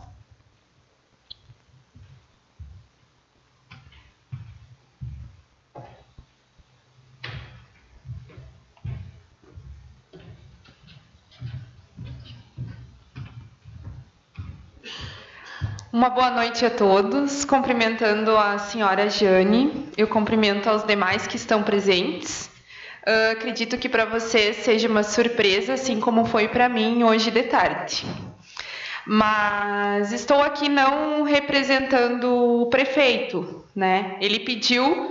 Uma boa noite a todos, cumprimentando a senhora Jane, eu cumprimento aos demais que estão presentes. Acredito que para vocês seja uma surpresa, assim como foi para mim hoje de tarde. Mas estou aqui não representando o prefeito, né? Ele pediu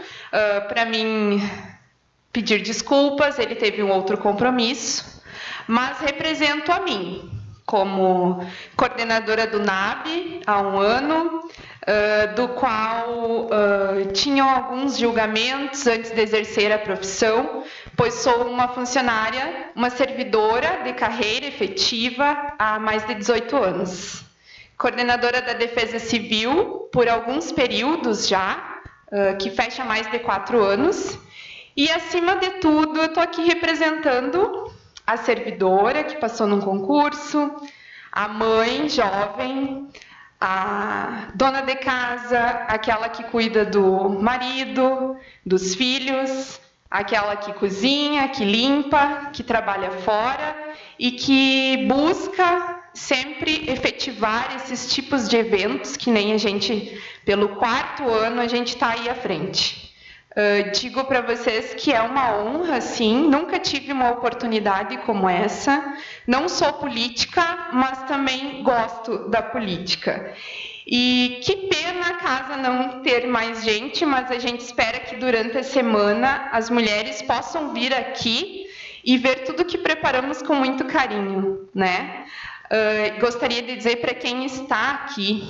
para mim pedir desculpas, ele teve um outro compromisso, mas represento a mim, como coordenadora do NAB há um ano, do qual tinham alguns julgamentos antes de exercer a profissão, pois sou uma funcionária, uma servidora de carreira efetiva há mais de 18 anos. Coordenadora da Defesa Civil por alguns períodos já, que fecha mais de 4 anos. E, acima de tudo, eu estou aqui representando a servidora que passou num concurso, a mãe jovem, a dona de casa, aquela que cuida do marido, dos filhos, aquela que cozinha, que limpa, que trabalha fora e que busca sempre efetivar esses tipos de eventos, que nem a gente, pelo 4º ano, a gente está aí à frente. Digo para vocês que é uma honra, sim, nunca tive uma oportunidade como essa. Não sou política, mas também gosto da política. E que pena a casa não ter mais gente, mas a gente espera que durante a semana as mulheres possam vir aqui e ver tudo que preparamos com muito carinho, né? Gostaria de dizer para quem está aqui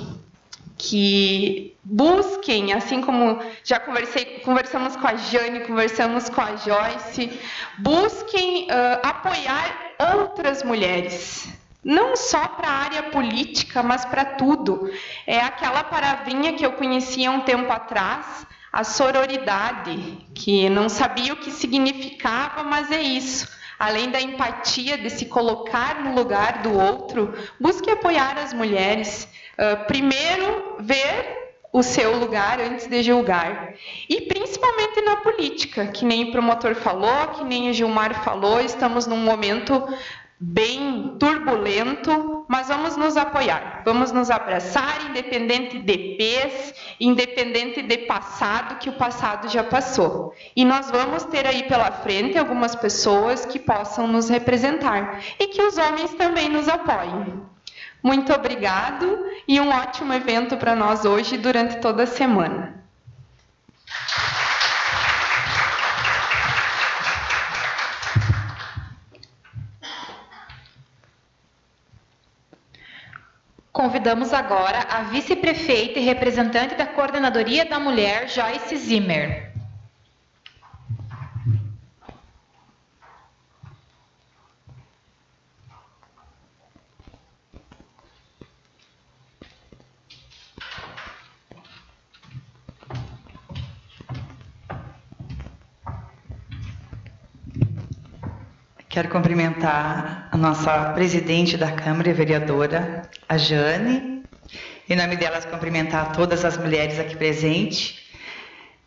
que busquem, assim como já conversamos com a Jane, conversamos com a Joyce, busquem apoiar outras mulheres, não só para a área política, mas para tudo. É aquela palavrinha que eu conhecia um tempo atrás, a sororidade, que não sabia o que significava, mas é isso. além da empatia, de se colocar no lugar do outro, busque apoiar as mulheres. Primeiro, ver o seu lugar antes de julgar. E principalmente na política, que nem o promotor falou, que nem o Gilmar falou, estamos num momento bem turbulento, mas vamos nos apoiar, vamos nos abraçar, independente de pés, independente de passado, que o passado já passou. E nós vamos ter aí pela frente algumas pessoas que possam nos representar e que os homens também nos apoiem. Muito obrigado e um ótimo evento para nós hoje durante toda a semana. Convidamos agora a vice-prefeita e representante da Coordenadoria da Mulher, Joyce Zimmer. Quero cumprimentar a nossa presidente da Câmara, a vereadora, a Jane. Em nome delas, cumprimentar todas as mulheres aqui presentes.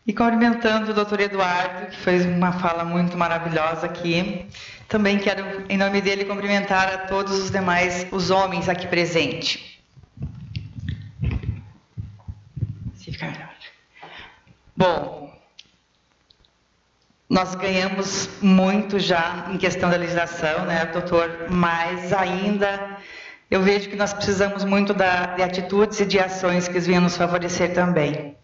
E cumprimentando o doutor Eduardo, que fez uma fala muito maravilhosa aqui. Também quero, em nome dele, cumprimentar a todos os demais, os homens aqui presentes. Se ficar melhor. Bom, nós ganhamos muito já em questão da legislação, né, doutor? Mas ainda eu vejo que nós precisamos muito de atitudes e de ações que venham nos favorecer também.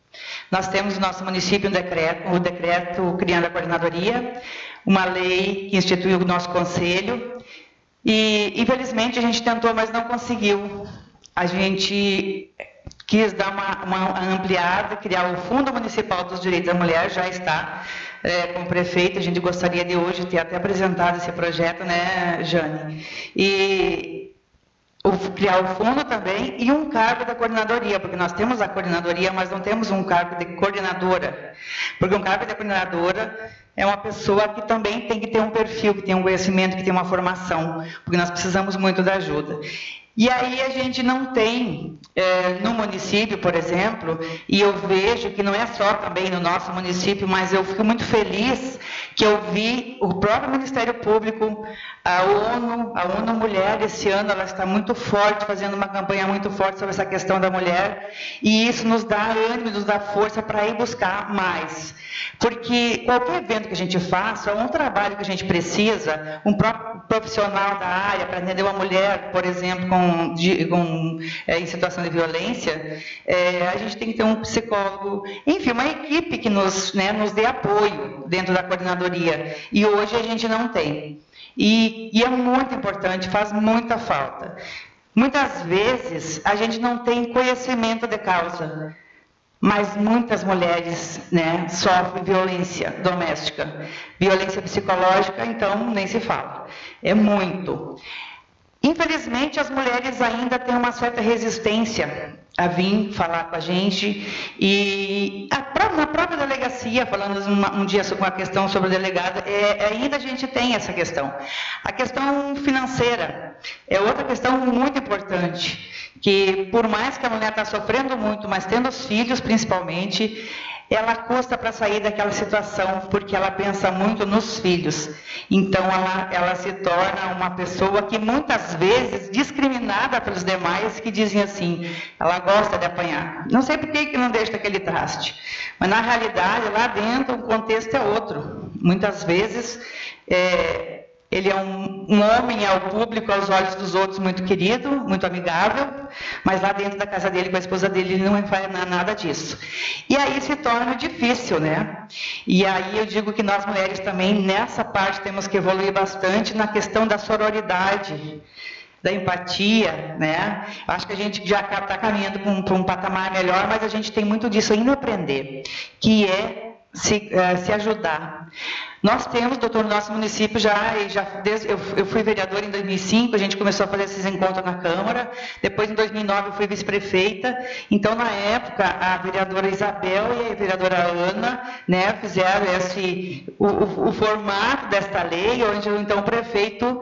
Nós temos no nosso município o decreto criando a coordenadoria, uma lei que instituiu o nosso conselho, e infelizmente a gente tentou, mas não conseguiu. A gente quis dar uma ampliada, criar o Fundo Municipal dos Direitos da Mulher, já está com o prefeito, a gente gostaria de hoje ter até apresentado esse projeto, né, Jane? E criar o fundo também e um cargo da coordenadoria, porque nós temos a coordenadoria, mas não temos um cargo de coordenadora, porque um cargo de coordenadora é uma pessoa que também tem que ter um perfil, que tem um conhecimento, que tem uma formação, porque nós precisamos muito da ajuda. E aí a gente não tem, no município, por exemplo, e eu vejo que não é só também no nosso município, mas eu fico muito feliz que eu vi o próprio Ministério Público, a ONU Mulher, esse ano ela está muito forte, fazendo uma campanha muito forte sobre essa questão da mulher, e isso nos dá ânimo, nos dá força para ir buscar mais. Porque qualquer evento que a gente faça, um trabalho que a gente precisa, um próprio profissional da área para atender uma mulher, por exemplo, em situação de violência, a gente tem que ter um psicólogo, enfim, uma equipe que nos dê apoio dentro da coordenadoria. E hoje a gente não tem. E é muito importante, faz muita falta. Muitas vezes a gente não tem conhecimento de causa, mas muitas mulheres, né, sofrem violência doméstica. Violência psicológica, então, nem se fala. É muito. Infelizmente, as mulheres ainda têm uma certa resistência a vir falar com a gente, e na própria delegacia, falando um dia sobre uma questão sobre o delegado, ainda a gente tem essa questão. A questão financeira é outra questão muito importante, que por mais que a mulher está sofrendo muito, mas tendo os filhos principalmente, ela custa para sair daquela situação, porque ela pensa muito nos filhos. Então, ela se torna uma pessoa que, muitas vezes, discriminada pelos demais, que dizem assim, ela gosta de apanhar. Não sei por que não deixa aquele traste. Mas, na realidade, lá dentro, o contexto é outro. Muitas vezes, ele é um homem ao público, aos olhos dos outros, muito querido, muito amigável, mas lá dentro da casa dele, com a esposa dele, ele não faz nada disso. E aí se torna difícil, né? E aí eu digo que nós mulheres também, nessa parte, temos que evoluir bastante na questão da sororidade, da empatia, né? Acho que a gente já está caminhando para um patamar melhor, mas a gente tem muito disso ainda a aprender, que é se ajudar. Nós temos, doutor, no nosso município eu fui vereadora em 2005, a gente começou a fazer esses encontros na Câmara, depois em 2009 eu fui vice-prefeita, então na época a vereadora Isabel e a vereadora Ana, né, fizeram o formato desta lei, onde então o prefeito,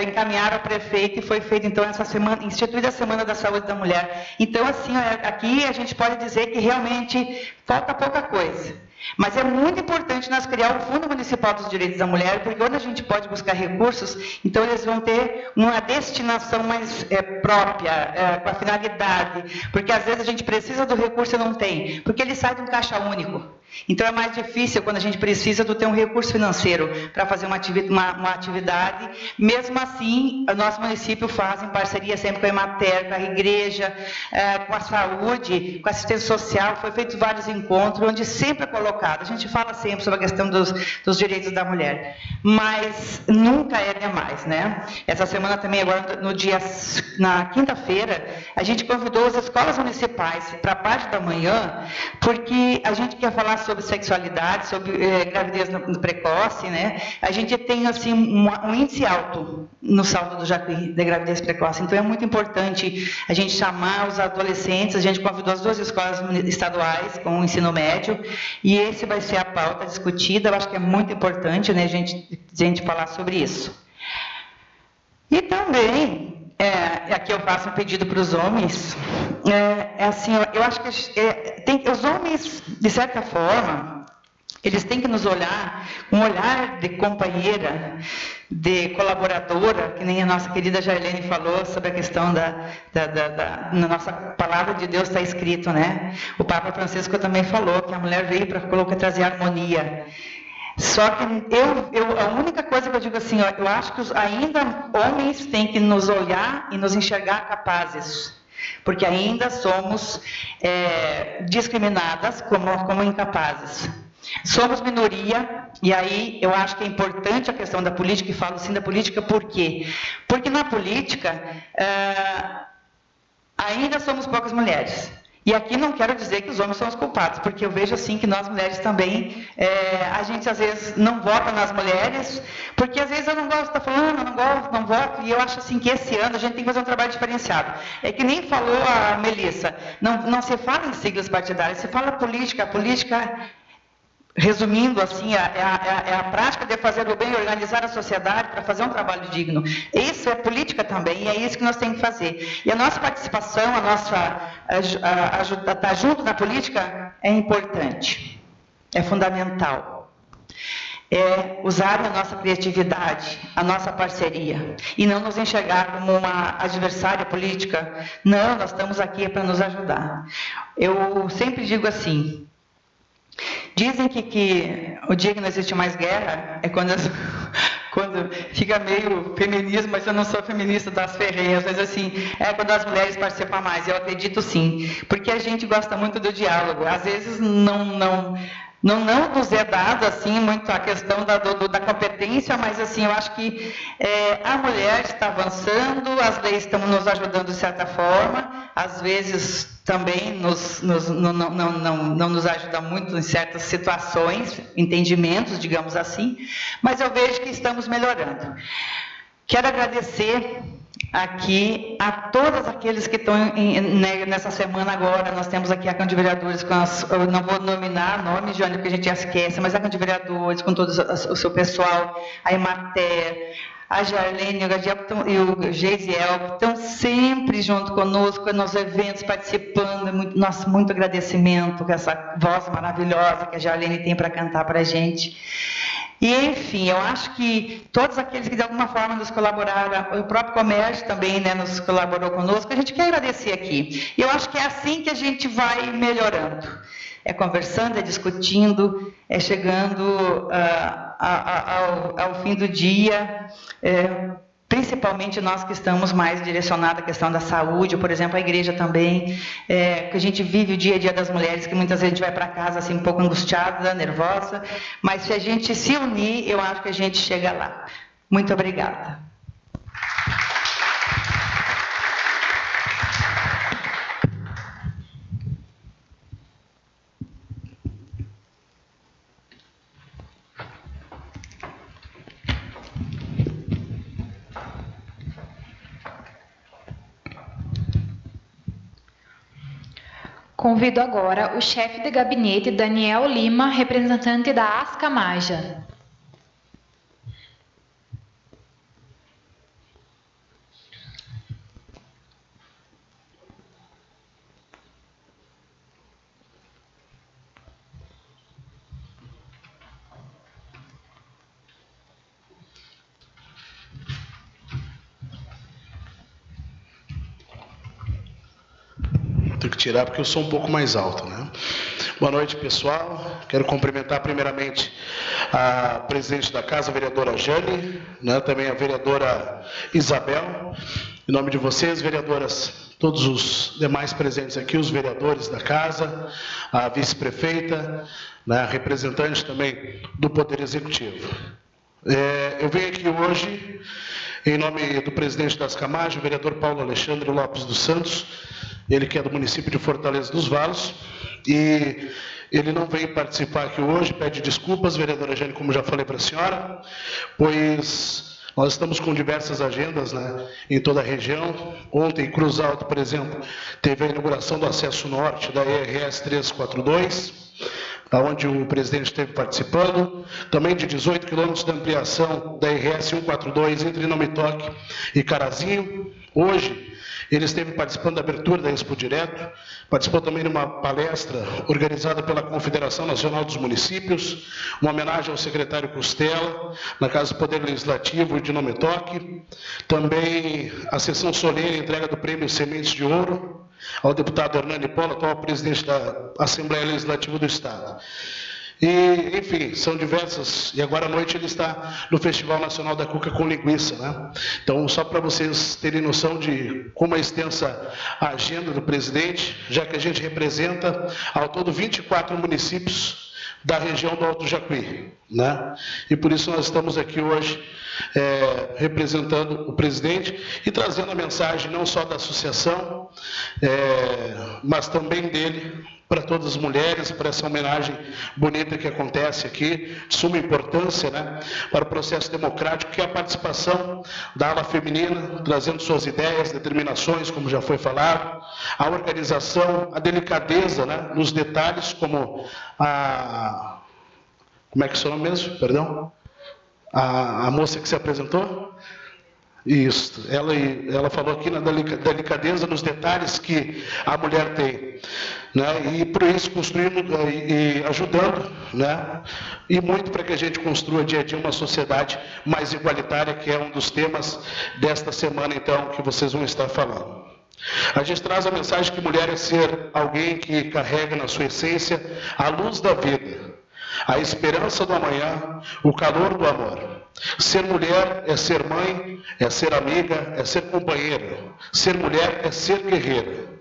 encaminharam ao prefeito e foi feita então essa semana, instituída a Semana da Saúde da Mulher. Então assim, aqui a gente pode dizer que realmente falta pouca coisa. Mas é muito importante nós criar o Fundo Municipal dos Direitos da Mulher, porque onde a gente pode buscar recursos, então eles vão ter uma destinação mais própria, com a finalidade, porque às vezes a gente precisa do recurso e não tem, porque ele sai de um caixa único. Então é mais difícil quando a gente precisa de ter um recurso financeiro para fazer uma atividade. Mesmo assim, o nosso município faz em parceria sempre com a Emater, com a igreja, com a saúde, com a assistência social. Foi feito vários encontros, onde sempre é colocado. A gente fala sempre sobre a questão dos direitos da mulher, mas nunca é demais, né? Essa semana também, agora na quinta-feira, a gente convidou as escolas municipais para a parte da manhã, porque a gente quer falar sobre sexualidade, sobre gravidez precoce, né? A gente tem assim um índice alto no saldo do Jacuí de gravidez precoce, então é muito importante a gente chamar os adolescentes. A gente convidou as 2 escolas estaduais com o ensino médio, e esse vai ser a pauta discutida. Eu acho que é muito importante, né, a gente falar sobre isso. E também, aqui eu faço um pedido para os homens, assim, eu acho que os homens, de certa forma, eles têm que nos olhar com um olhar de companheira, de colaboradora, que nem a nossa querida Jarlene falou sobre a questão na nossa palavra de Deus está escrito, né? O Papa Francisco também falou que a mulher veio para trazer harmonia. Só que a única coisa que eu digo assim, eu acho que ainda homens têm que nos olhar e nos enxergar capazes, porque ainda somos discriminadas como incapazes. Somos minoria, e aí eu acho que é importante a questão da política, e falo sim da política, por quê? Porque na política ainda somos poucas mulheres. E aqui não quero dizer que os homens são os culpados, porque eu vejo assim que nós mulheres também, a gente às vezes não vota nas mulheres, porque às vezes eu não gosto da fulana, não voto, e eu acho assim que esse ano a gente tem que fazer um trabalho diferenciado. É que nem falou a Melissa, não se fala em siglas partidárias, se fala política. A política, resumindo assim, é a prática de fazer o bem, organizar a sociedade para fazer um trabalho digno. Isso é política também, e é isso que nós temos que fazer. E a nossa participação, estar junto na política é importante, é fundamental. É usar a nossa criatividade, a nossa parceria, e não nos enxergar como uma adversária política. Não, nós estamos aqui para nos ajudar. Eu sempre digo assim, dizem que o dia que não existe mais guerra é quando fica meio feminismo, mas eu não sou feminista das ferreiras, mas assim, é quando as mulheres participam mais. Eu acredito sim, porque a gente gosta muito do diálogo. Às vezes não nos é dado assim muito a questão da competência, mas assim, eu acho que a mulher está avançando, as leis estão nos ajudando de certa forma, às vezes também não nos ajuda muito em certas situações, entendimentos, digamos assim, mas eu vejo que estamos melhorando. Quero agradecer aqui a todos aqueles que estão nessa semana agora. Nós temos aqui a Câmara de Vereadores, eu não vou nominar nomes, Jânio, porque a gente já esquece, mas a Câmara de Vereadores, com todo o seu pessoal, a Emater, a Jarlene e o Geisiel, estão sempre junto conosco nos eventos, participando. Muito agradecimento com essa voz maravilhosa que a Jarlene tem para cantar para a gente. E, enfim, eu acho que todos aqueles que de alguma forma nos colaboraram, o próprio comércio também, né, nos colaborou conosco, a gente quer agradecer aqui. E eu acho que é assim que a gente vai melhorando. É conversando, é discutindo, é chegando ao fim do dia, principalmente nós que estamos mais direcionados à questão da saúde, por exemplo, a igreja também, que a gente vive o dia a dia das mulheres, que muitas vezes a gente vai para casa assim um pouco angustiada, nervosa, mas se a gente se unir, eu acho que a gente chega lá. Muito obrigada. Convido agora o chefe de gabinete, Daniel Lima, representante da Ascamaja. Tenho que tirar porque eu sou um pouco mais alto, né? Boa noite, pessoal. Quero cumprimentar primeiramente a presidente da casa, a vereadora Jane, né? Também a vereadora Isabel. Em nome de vocês, vereadoras, todos os demais presentes aqui, os vereadores da casa, a vice-prefeita, né? A representante também do Poder Executivo. Eu venho aqui hoje, em nome do presidente das Ascamaja, o vereador Paulo Alexandre Lopes dos Santos, ele que é do município de Fortaleza dos Valos, e ele não veio participar aqui hoje, pede desculpas, vereadora Jane, como já falei para a senhora, pois nós estamos com diversas agendas, né, em toda a região. Ontem, em Cruz Alta, por exemplo, teve a inauguração do acesso norte da ERS 342, onde o presidente esteve participando, também de 18 quilômetros da ampliação da RS 142 entre Não Me Toque e Carazinho. Hoje, ele esteve participando da abertura da Expo Direto, participou também de uma palestra organizada pela Confederação Nacional dos Municípios, uma homenagem ao secretário Costela, na Casa do Poder Legislativo de Não Me Toque, também a sessão solene, a entrega do prêmio Sementes de Ouro, ao deputado Hernani Polo, atual presidente da Assembleia Legislativa do Estado. E, enfim, são diversas, e agora à noite ele está no Festival Nacional da Cuca com Linguiça, né? Então, só para vocês terem noção de como é extensa a agenda do presidente, já que a gente representa, ao todo, 24 municípios da região do Alto Jacuí, né? E por isso nós estamos aqui hoje representando o presidente e trazendo a mensagem não só da associação, mas também dele para todas as mulheres, para essa homenagem bonita que acontece aqui, de suma importância, né, para o processo democrático, que é a participação da ala feminina, trazendo suas ideias, determinações, como já foi falado, a organização, a delicadeza, né, nos detalhes, como a... Como é que é o seu nome mesmo? Perdão? A moça que se apresentou? Isso, ela falou aqui na delicadeza, nos detalhes que a mulher tem, né? E por isso construindo e ajudando, né? E muito para que a gente construa dia a dia uma sociedade mais igualitária, que é um dos temas desta semana, então, que vocês vão estar falando. A gente traz a mensagem que mulher é ser alguém que carrega na sua essência a luz da vida, a esperança do amanhã, o calor do amor. Ser mulher é ser mãe, é ser amiga, é ser companheira. Ser mulher é ser guerreira.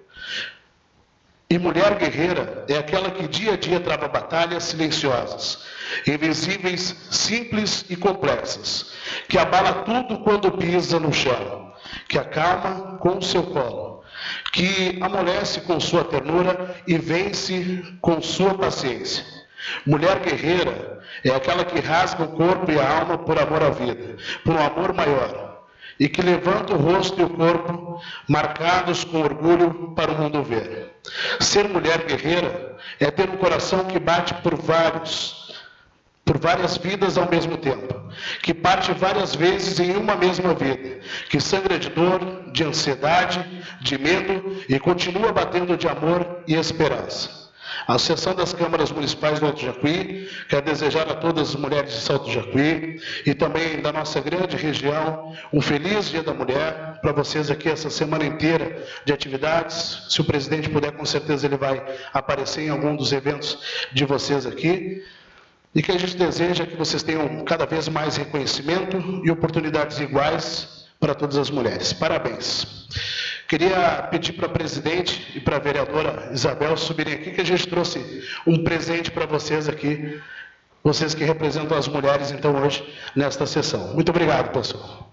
E mulher guerreira é aquela que dia a dia trava batalhas silenciosas, invisíveis, simples e complexas, que abala tudo quando pisa no chão, que acalma com o seu colo, que amolece com sua ternura e vence com sua paciência. Mulher guerreira é aquela que rasga o corpo e a alma por amor à vida, por um amor maior, e que levanta o rosto e o corpo marcados com orgulho para o mundo ver. Ser mulher guerreira é ter um coração que bate por várias vidas ao mesmo tempo, que parte várias vezes em uma mesma vida, que sangra de dor, de ansiedade, de medo e continua batendo de amor e esperança. A Associação das Câmaras Municipais do Alto Jacuí quer desejar a todas as mulheres de Alto Jacuí e também da nossa grande região um feliz Dia da Mulher para vocês aqui essa semana inteira de atividades. Se o presidente puder, com certeza ele vai aparecer em algum dos eventos de vocês aqui. E que a gente deseja que vocês tenham cada vez mais reconhecimento e oportunidades iguais para todas as mulheres. Parabéns. Queria pedir para a presidente e para a vereadora Isabel subirem aqui, que a gente trouxe um presente para vocês aqui, vocês que representam as mulheres, então, hoje, nesta sessão. Muito obrigado, pessoal.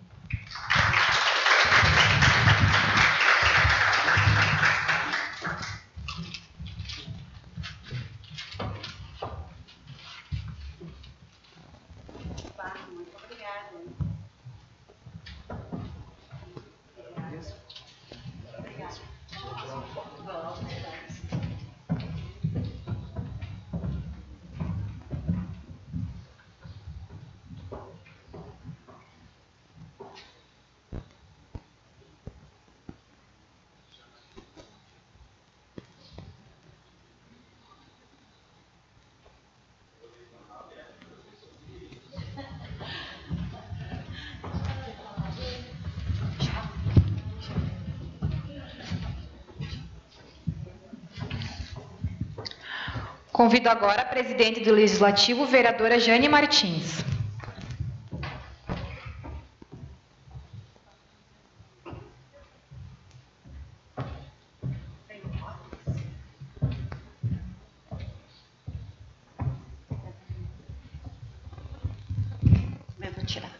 Convido agora a presidente do Legislativo, vereadora Jane Martins. Eu vou tirar.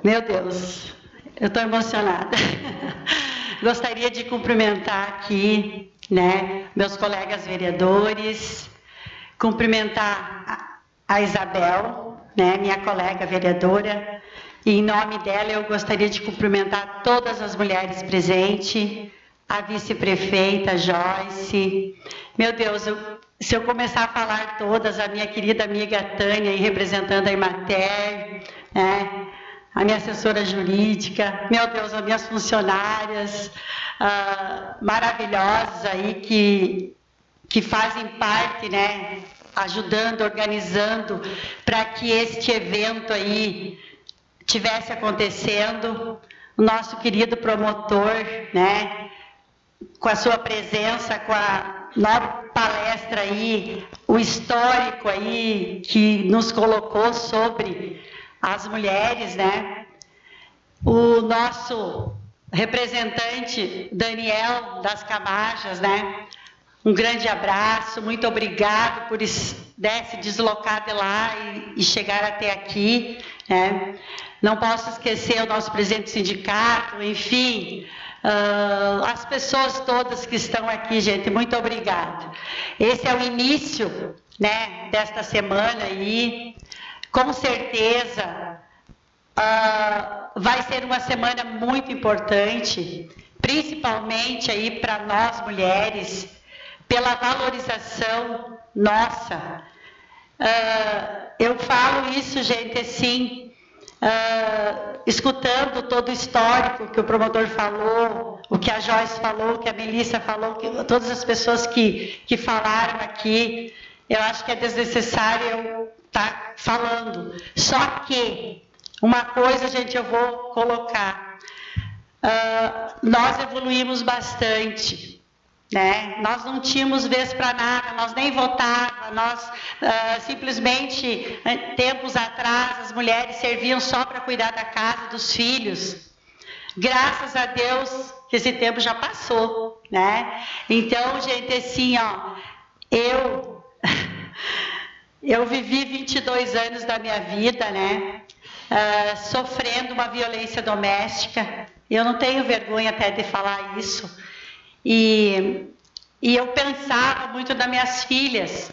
Meu Deus, eu estou emocionada. Gostaria de cumprimentar aqui, né, meus colegas vereadores, cumprimentar a Isabel, né, minha colega vereadora, e em nome dela eu gostaria de cumprimentar todas as mulheres presentes, a vice-prefeita Joyce. Meu Deus, se eu começar a falar todas, a minha querida amiga Tânia, aí, representando a Emater, né, a minha assessora jurídica, meu Deus, as minhas funcionárias maravilhosas aí que fazem parte, né, ajudando, organizando para que este evento aí tivesse acontecendo. O nosso querido promotor, né, com a sua presença, com a nova palestra aí, o histórico aí que nos colocou sobre as mulheres, né? O nosso representante Daniel das Camajas, né? Um grande abraço, muito obrigado por se deslocar de lá e chegar até aqui, né? Não posso esquecer o nosso presidente do sindicato, enfim, as pessoas todas que estão aqui, gente, muito obrigado. Esse é o início, né, desta semana aí. Com certeza, vai ser uma semana muito importante, principalmente aí para nós mulheres, pela valorização nossa. Eu falo isso, gente, assim, escutando todo o histórico que o promotor falou, o que a Joyce falou, o que a Melissa falou, todas as pessoas que falaram aqui, eu acho que é desnecessário eu estar falando. Só que, uma coisa, gente, eu vou colocar. Nós evoluímos bastante, né? Nós não tínhamos vez para nada, nós nem votávamos, nós simplesmente, tempos atrás, as mulheres serviam só para cuidar da casa, dos filhos. Graças a Deus que esse tempo já passou, né? Então, gente, assim, ó, eu vivi 22 anos da minha vida, né, sofrendo uma violência doméstica. Eu não tenho vergonha até de falar isso. E eu pensava muito nas minhas filhas.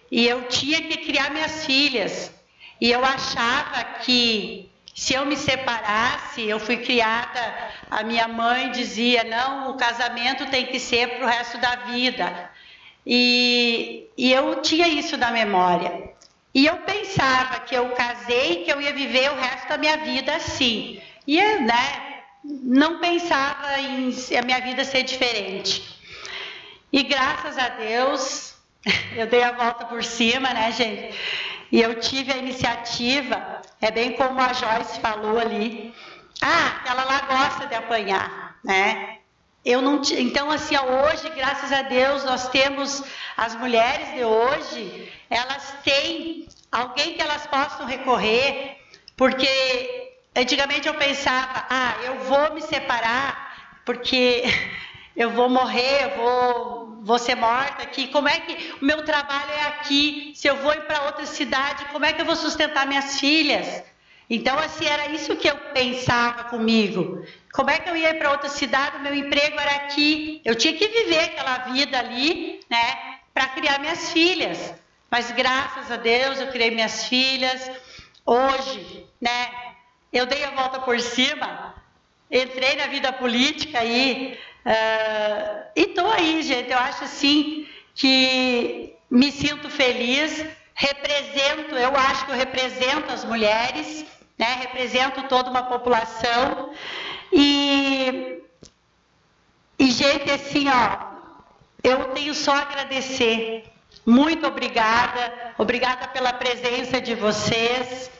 E eu tinha que criar minhas filhas. E eu achava que se eu me separasse, eu fui criada, a minha mãe dizia, não, o casamento tem que ser para o resto da vida. E eu tinha isso na memória. E eu pensava que eu casei, que eu ia viver o resto da minha vida assim. E eu, né, não pensava em a minha vida ser diferente. E graças a Deus, eu dei a volta por cima, né, gente? E eu tive a iniciativa, é bem como a Joyce falou ali. Ela lá gosta de apanhar, né? Eu não, então, assim, hoje, graças a Deus, nós temos as mulheres de hoje, elas têm alguém que elas possam recorrer, porque antigamente eu pensava, eu vou me separar, porque eu vou morrer, eu vou ser morta aqui, como é que o meu trabalho é aqui, se eu vou ir para outra cidade, como é que eu vou sustentar minhas filhas? Então, assim, era isso que eu pensava comigo. Como é que eu ia para outra cidade, o meu emprego era aqui, eu tinha que viver aquela vida ali, né, para criar minhas filhas. Mas, graças a Deus, eu criei minhas filhas. Hoje, né, eu dei a volta por cima, entrei na vida política aí, e estou aí, gente. Eu acho, assim, que me sinto feliz, eu acho que eu represento as mulheres, né, represento toda uma população. E gente, assim, ó, eu tenho só a agradecer. Muito obrigada pela presença de vocês,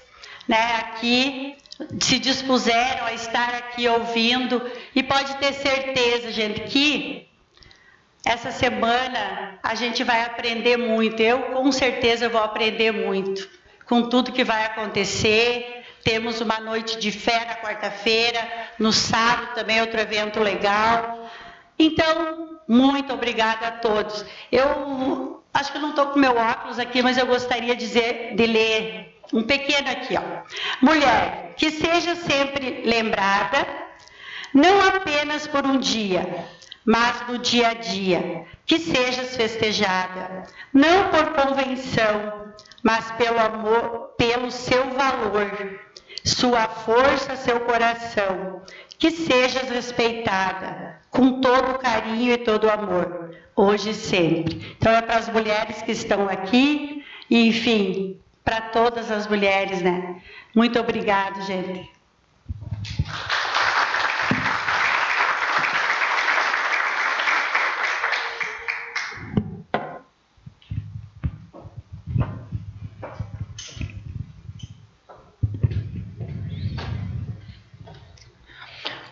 né, aqui. se dispuseram a estar aqui ouvindo, e pode ter certeza, gente, que essa semana a gente vai aprender muito. Eu, com certeza, vou aprender muito com tudo que vai acontecer. Temos uma noite de fé na quarta-feira, no sábado também outro evento legal. Então, muito obrigada a todos. Eu acho que eu não estou com meu óculos aqui, mas eu gostaria de ler um pequeno aqui, ó. Mulher, que seja sempre lembrada, não apenas por um dia, mas no dia a dia, que sejas festejada, não por convenção, mas pelo amor, pelo seu valor, sua força, seu coração, que sejas respeitada, com todo o carinho e todo o amor, hoje e sempre. Então é para as mulheres que estão aqui, e enfim, para todas as mulheres, né? Muito obrigada, gente.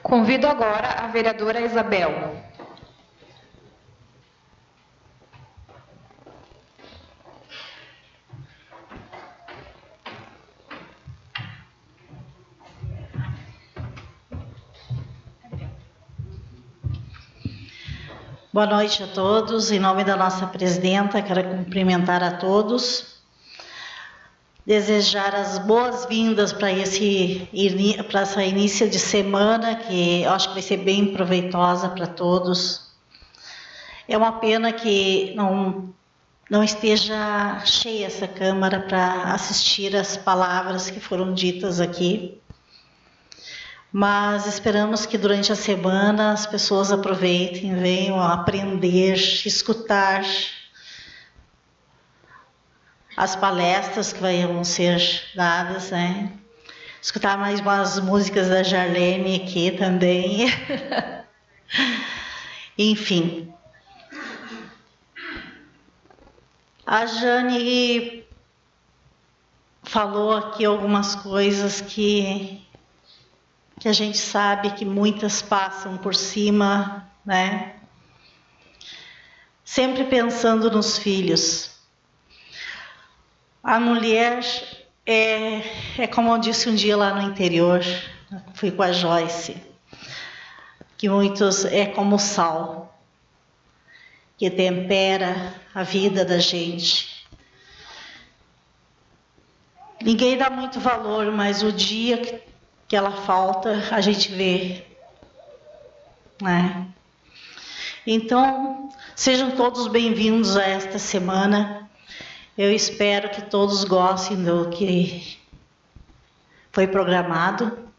Convido agora a vereadora Isabel. Boa noite a todos. Em nome da nossa presidenta, quero cumprimentar a todos. Desejar as boas-vindas para essa início de semana, que eu acho que vai ser bem proveitosa para todos. É uma pena que não esteja cheia essa Câmara para assistir as palavras que foram ditas aqui. Mas esperamos que durante a semana as pessoas aproveitem, venham a aprender, escutar as palestras que vão ser dadas, né? Escutar mais umas músicas da Jarlene aqui também. Enfim. A Jane falou aqui algumas coisas que a gente sabe que muitas passam por cima, né? Sempre pensando nos filhos. A mulher é como eu disse um dia lá no interior, fui com a Joyce, que muitos é como o sal, que tempera a vida da gente. Ninguém dá muito valor, mas o dia que ela falta, a gente vê, né? Então, sejam todos bem-vindos a esta semana. Eu espero que todos gostem do que foi programado.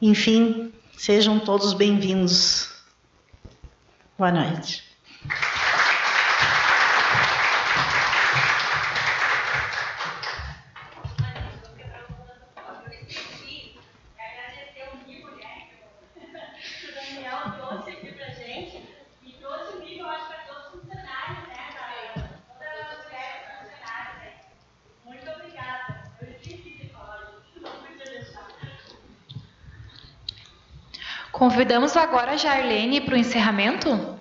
Enfim, sejam todos bem-vindos. Boa noite. Convidamos agora a Jarlene para o encerramento.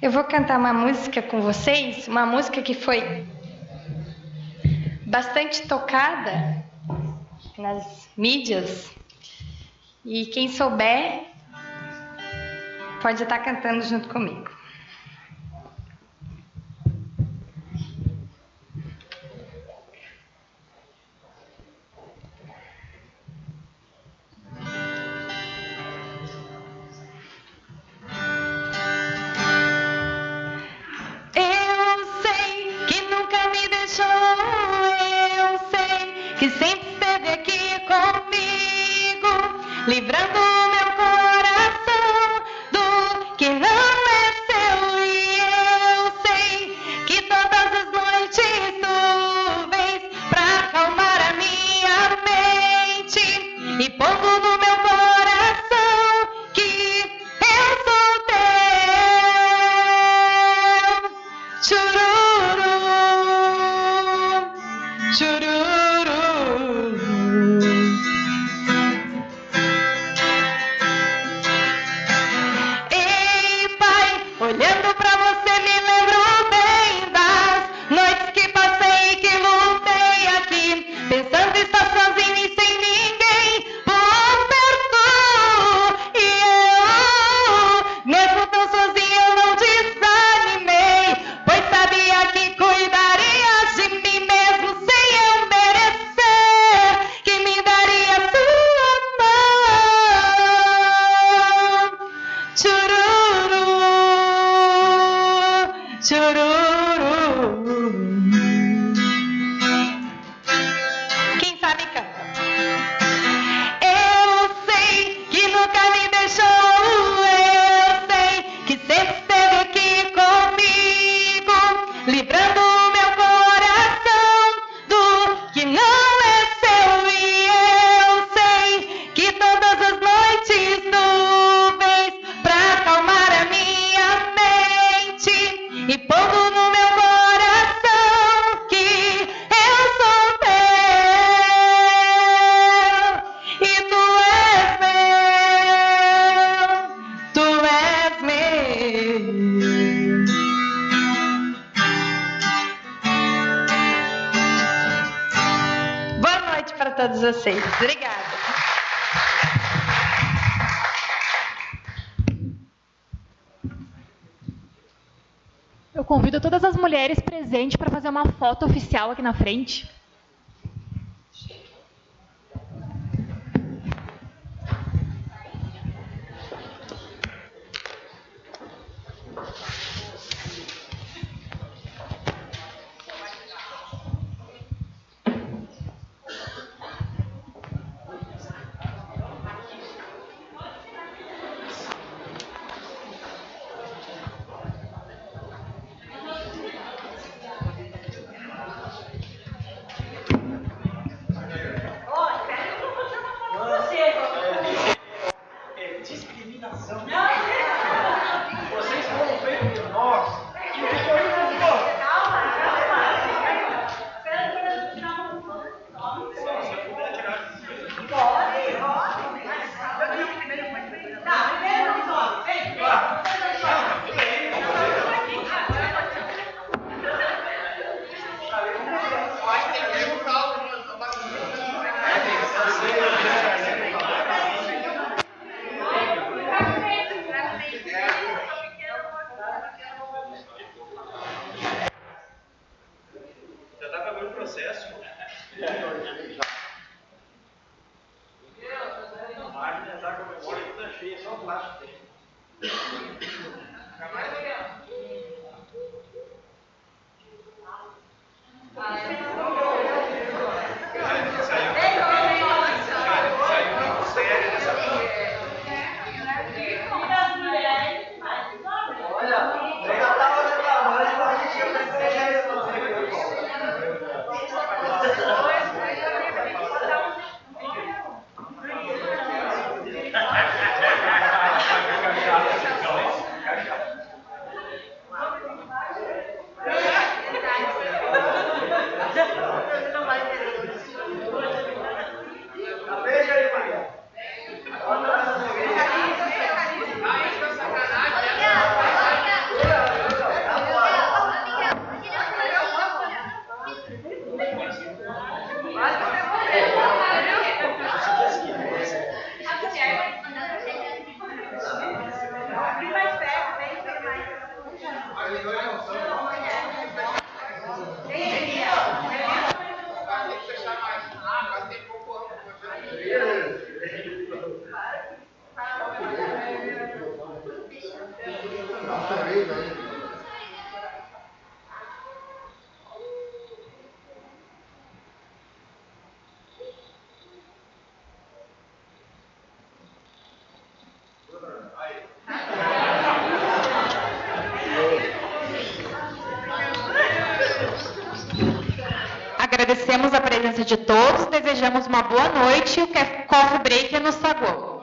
Eu vou cantar uma música com vocês, uma música que foi bastante tocada nas mídias, e quem souber Pode estar cantando junto comigo. Que sempre esteve aqui comigo, livrando o meu coração do que não é seu. E eu sei que todas as noites tu vens pra acalmar a minha mente e pondo no meu coração que eu sou teu. Chururu, chururu. Olhando pra você me lembro bem das noites que passei, que lutei aqui, pensando estar sozinho e sem ninguém por perto. E eu, mesmo tão sozinho, eu não desanimei, pois sabia que cuidarias de mim mesmo sem eu merecer, que me daria sua mão. Chururu, chururu. Quem sabe canta. Eu sei que nunca me deixou, eu sei que sempre esteve aqui comigo, livrando o meu coração do que não é seu. E eu sei que todas as noites tu vens pra acalmar a minha mente e pondo no meu coração que eu sou teu e tu és meu, tu és meu. Boa noite para todos vocês. Obrigada. Eu convido todas as mulheres presentes para fazer uma foto oficial aqui na frente. agradecemos a presença de todos, desejamos uma boa noite e o coffee break é no saguão.